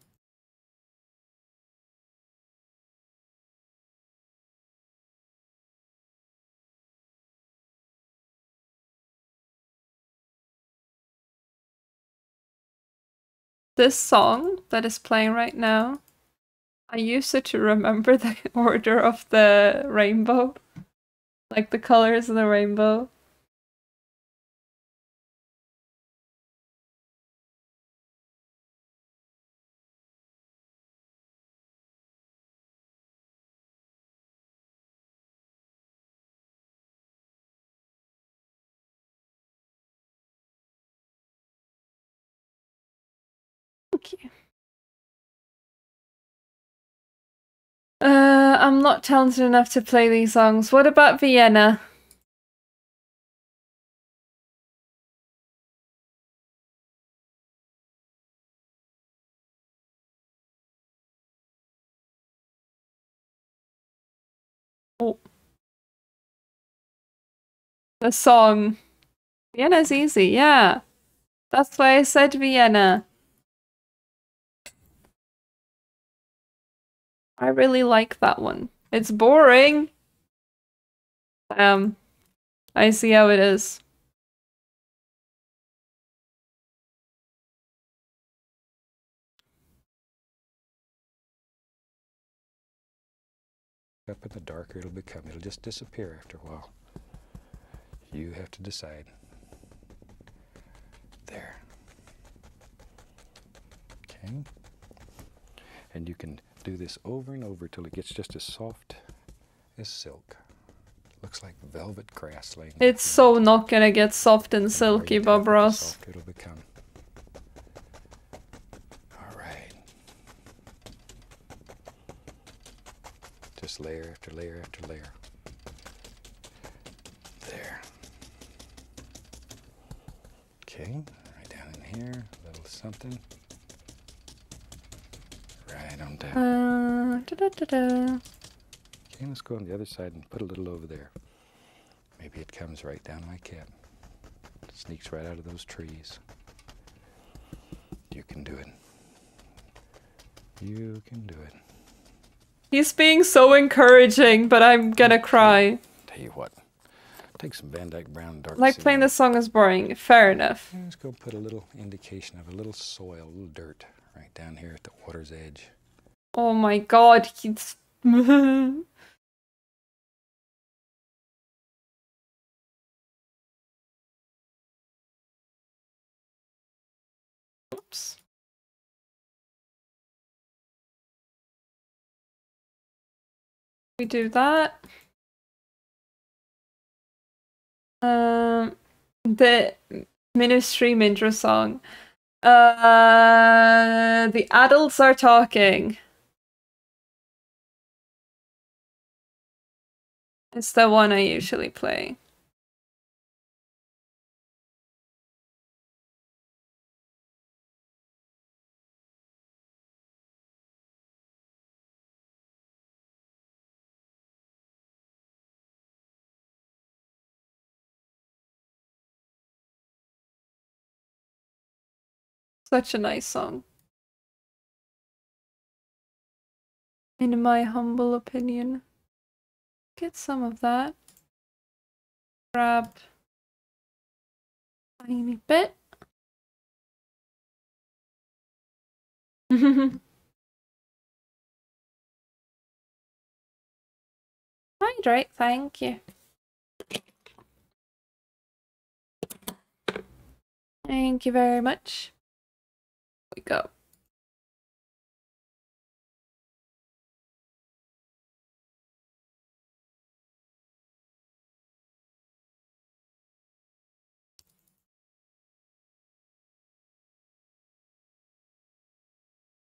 This song that is playing right now, I used it to remember the order of the rainbow. Like the colors of the rainbow. Thank you. I'm not talented enough to play these songs. What about Vienna? Oh. The song. Vienna's easy, yeah. That's why I said Vienna. I really like that one. It's boring. I see how it is. Up in the darker it'll become. It'll just disappear after a while. You have to decide. There. Okay. And you can do this over and over till it gets just as soft as silk. Looks like velvet grass laying. It's so not gonna get soft and silky, Bob Ross. Soft it'll become. All right. Just layer after layer after layer. There. Okay, right down in here, a little something. Right on down. Da, da, da, da. Okay, let's go on the other side and put a little over there. Maybe it comes right down like that. It sneaks right out of those trees. You can do it. You can do it. He's being so encouraging, but I'm gonna cry. Tell you what, take some Van Dyke Brown dark. Like playing this song is boring. Fair enough. Let's go put a little indication of a little soil, a little dirt right down here at the water's edge. Oh my god, he's... Oops. We do that. The Ministry intro song. The adults are talking. It's the one I usually play. Such a nice song. In my humble opinion. Get some of that. Grab a tiny bit. Hydrate, thank you. Thank you very much. Here we go.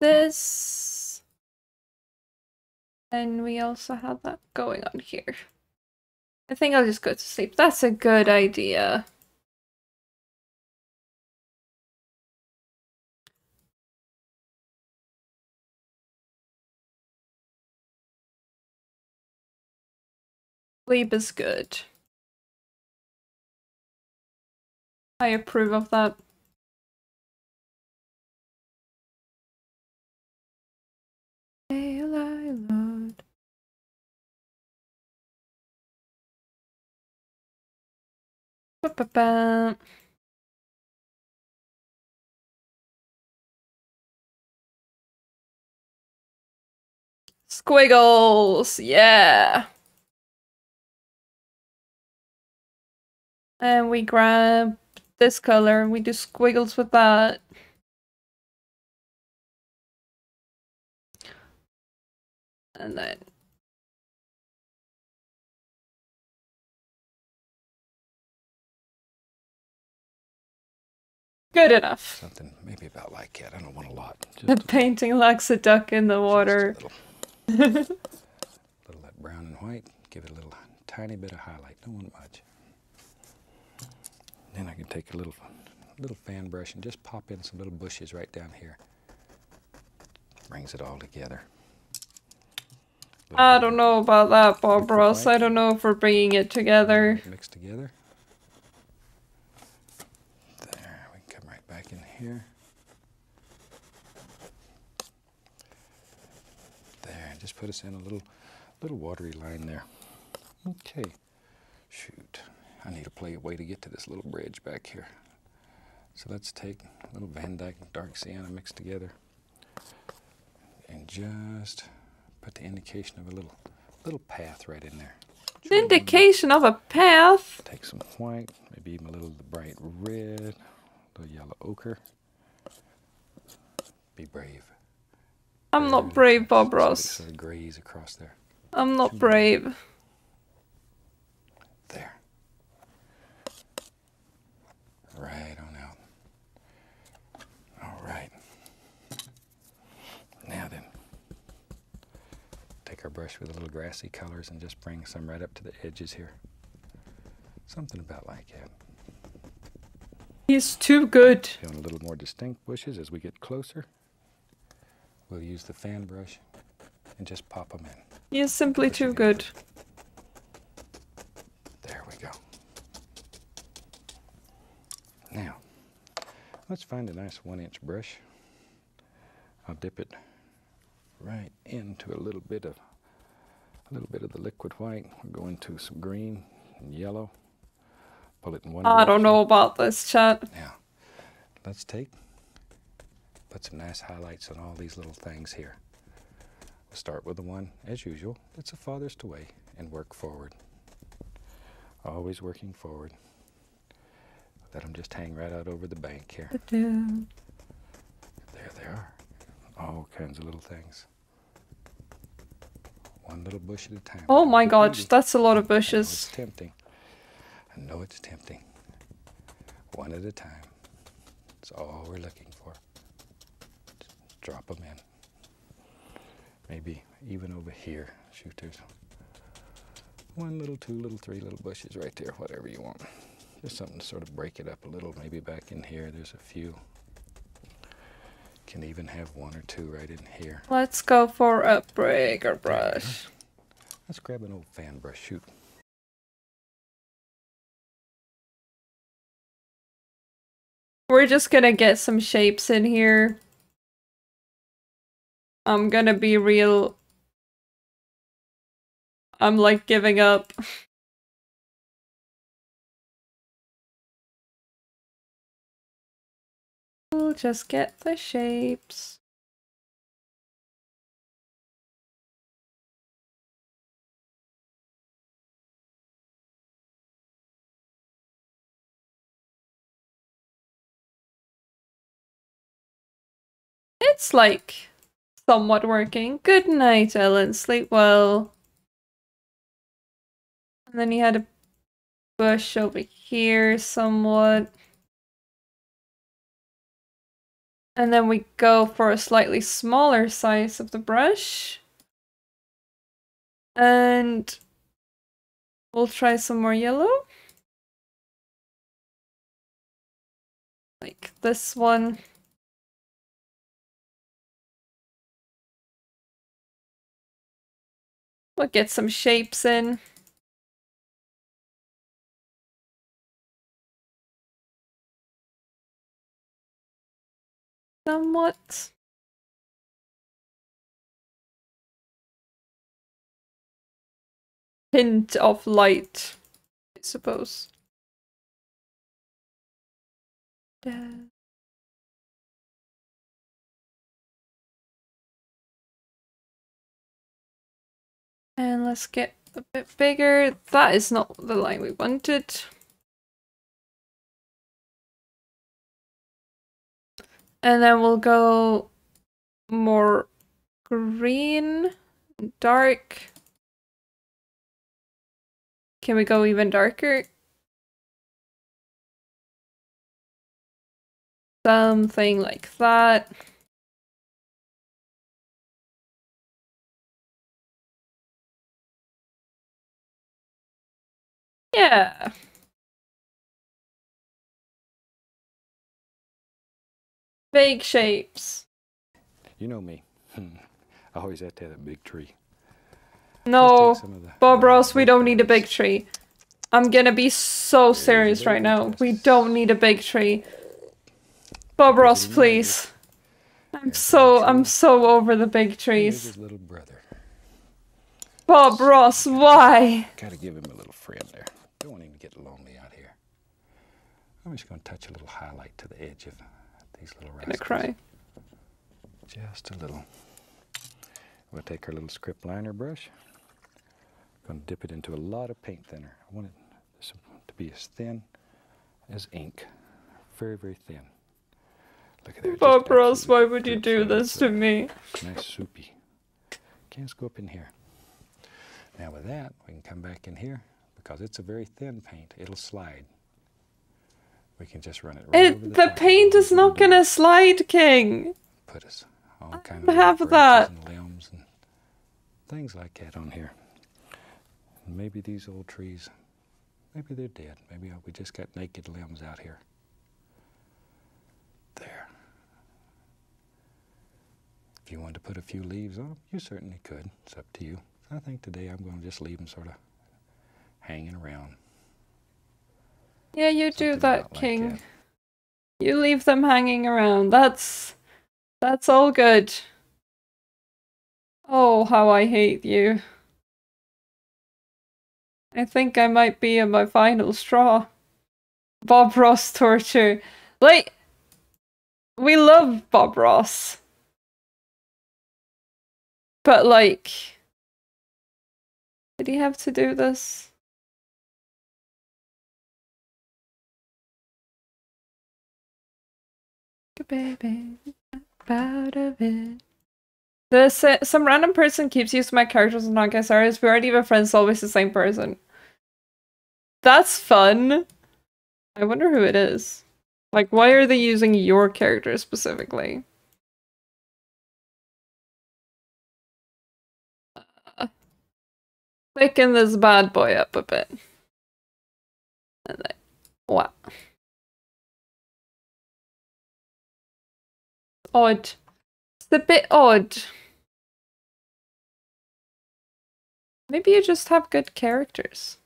This. And we also have that going on here. I think I'll just go to sleep. That's a good idea. Sleep is good. I approve of that. Lord. Ba-ba-ba. Squiggles, yeah. And we grab this color and we do squiggles with that. And then good enough. Something maybe about like that. I don't want a lot. The painting lacks a duck in the water. A little that brown and white. Give it a little tiny bit of highlight. Don't want much. Then I can take a little fan brush and just pop in some little bushes right down here. Brings it all together. I don't know about that, Bob Ross. I don't know if we're bringing it together. Mixed together. There, we can come right back in here. There, just put us in a little watery line there. Okay. Shoot, I need a way to get to this little bridge back here. So let's take a little Van Dyke dark sienna mixed together and just put the indication of a little path right in there. The indication of a path? Take some white, maybe even a little bright red, a little yellow ochre. Be brave. I'm not brave, Bob Ross. Sort of graze across there. I'm not brave. There. Right on out. All right. Now then, take our brush with a little grassy colors and just bring some right up to the edges here. Something about like that. He's too good. Feeling a little more distinct bushes as we get closer. We'll use the fan brush and just pop them in. He is simply too good. There we go. Now, let's find a nice 1-inch brush. I'll dip it right into a little bit of the liquid white. We'll go into some green and yellow. Pull it in one direction. I don't know about this, chat. Now, let's put some nice highlights on all these little things here. We'll start with the one, as usual, that's the farthest away and work forward. Always working forward. Let them just hang right out over the bank here. There they are. All kinds of little things. One little bush at a time. Oh my god, that's a lot of bushes. It's tempting. know it's tempting. One at a time. That's all we're looking for. Just drop them in. Maybe even over here. Shoot, there's one little, two little, three little bushes right there, whatever you want. Just something to sort of break it up a little. Maybe back in here, there's a few. Can even have one or two right in here. Let's go for a breaker brush. Let's grab an old fan brush. Shoot. We're just gonna get some shapes in here. I'm gonna be real. I'm like giving up. We'll just get the shapes. It's like somewhat working. Good night, Ellen. Sleep well. And then you had a bush over here somewhat. And then we go for a slightly smaller size of the brush. And we'll try some more yellow. Like this one. We'll get some shapes in. Somewhat. Hint of light, I suppose. And let's get a bit bigger. That is not the line we wanted. And then we'll go more green, dark. Can we go even darker? Something like that. Yeah. Big shapes. You know me. I always have to have a big tree. No, Bob Ross, we don't need a big tree. I'm gonna be so serious right now. We don't need a big tree. Bob Ross, please. I'm so over the big trees. His little brother. Bob Ross, why? Gotta give him a little friend there. Don't want him to get lonely out here. I'm just gonna touch a little highlight to the edge of these little rascals. I'm gonna cry. Just a little. We'll take our little script liner brush. Going to dip it into a lot of paint thinner. I want it to be as thin as ink. Very, very thin. Look at that. Bob Ross, why would you do this to me? Nice soupy. Okay, let's go up in here. Now with that, we can come back in here. Because it's a very thin paint, it'll slide. We can just run it right over the top. The paint is not gonna slide, King. Put us all kind I have that. And limbs and things like that on here. And maybe these old trees, maybe they're dead. Maybe we just got naked limbs out here. There. If you wanted to put a few leaves on them, you certainly could. It's up to you. I think today I'm going to just leave them sort of hanging around. Yeah, you do that, King. Like that. You leave them hanging around. That's all good. Oh, how I hate you. I think I might be in my final straw. Bob Ross torture. Like, we love Bob Ross. But like, did he have to do this? Baby, out of it. Some random person keeps using my characters and not guest artists. We already have friends, always the same person. That's fun. I wonder who it is. Like, why are they using your character specifically? Thicken this bad boy up a bit. And then, wow. Odd. It's a bit odd. Maybe you just have good characters.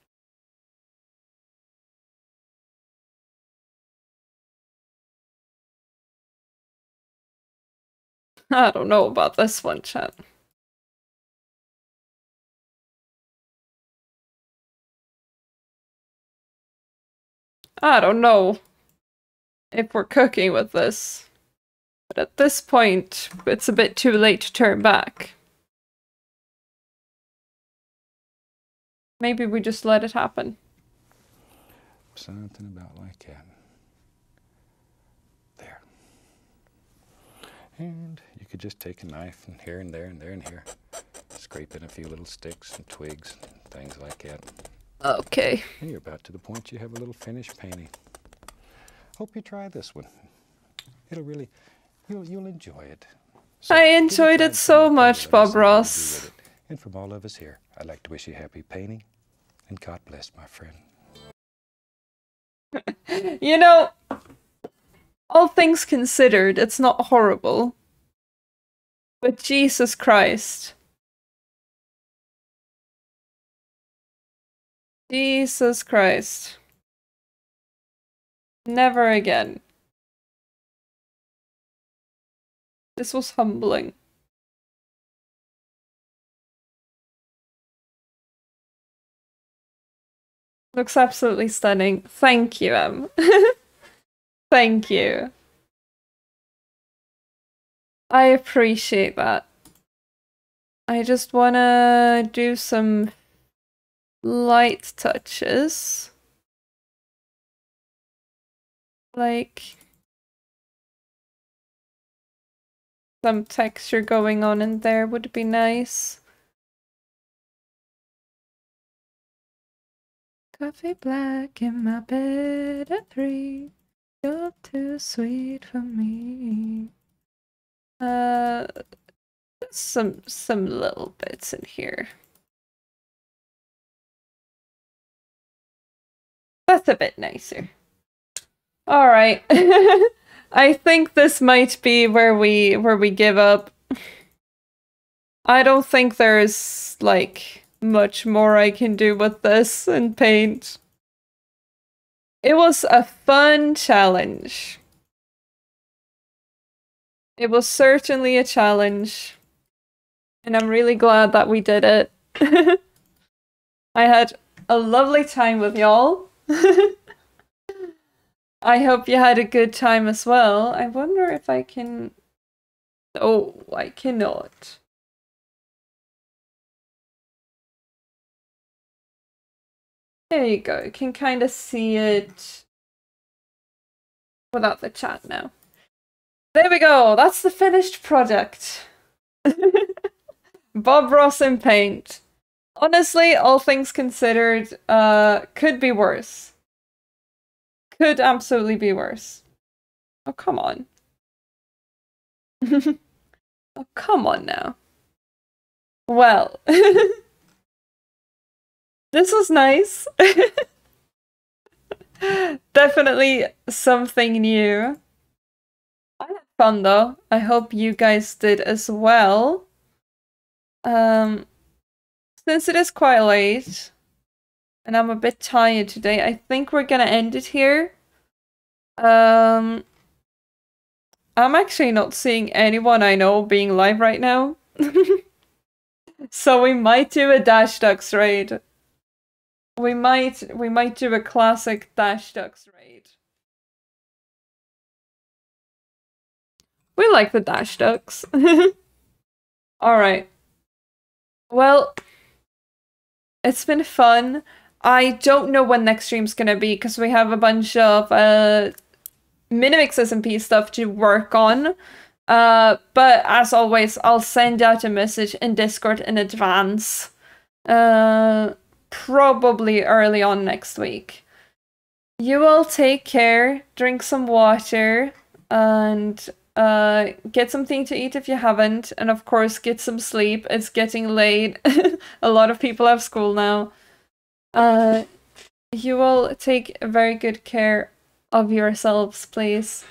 I don't know about this one, chat. I don't know if we're cooking with this. But at this point, it's a bit too late to turn back. Maybe we just let it happen. Something about like that. There. And you could just take a knife and here and there and there and here. Scrape in a few little sticks and twigs and things like that. Okay. And you're about to the point you have a little finished painting. Hope you try this one. It'll really, you'll enjoy it. So I enjoyed it so much, Bob Ross. And from all of us here, I'd like to wish you happy painting, and God bless, my friend. You know, all things considered, it's not horrible. But Jesus Christ. Jesus Christ. Never again. This was humbling. Looks absolutely stunning. Thank you, Em. Thank you. I appreciate that. I just wanna do some light touches. Like some texture going on in there would be nice. Coffee black in my bed at 3. You're too sweet for me. Some little bits in here. That's a bit nicer. All right. I think this might be where we give up. I don't think there's like much more I can do with this and paint. It was a fun challenge. It was certainly a challenge. And I'm really glad that we did it. I had a lovely time with y'all. I hope you had a good time as well. I wonder if I can... Oh, I cannot. There you go. You can kind of see it without the chat now. There we go. That's the finished product. Bob Ross in paint. Honestly, all things considered, could be worse. Could absolutely be worse. Oh, come on. Oh, come on now. Well. This was nice. Definitely something new. I had fun though. I hope you guys did as well. Since it is quite late and I'm a bit tired today, I think we're gonna end it here. I'm actually not seeing anyone I know being live right now. So we might do a Dash Ducks raid. We might do a classic Dash Ducks raid. We like the Dash Ducks. Alright. Well, it's been fun. I don't know when next stream's gonna be because we have a bunch of Minimix SMP stuff to work on. But as always, I'll send out a message in Discord in advance. probably early on next week. You all take care, drink some water, and get something to eat if you haven't, and of course get some sleep. It's getting late. A lot of people have school now. You all take very good care of yourselves, please.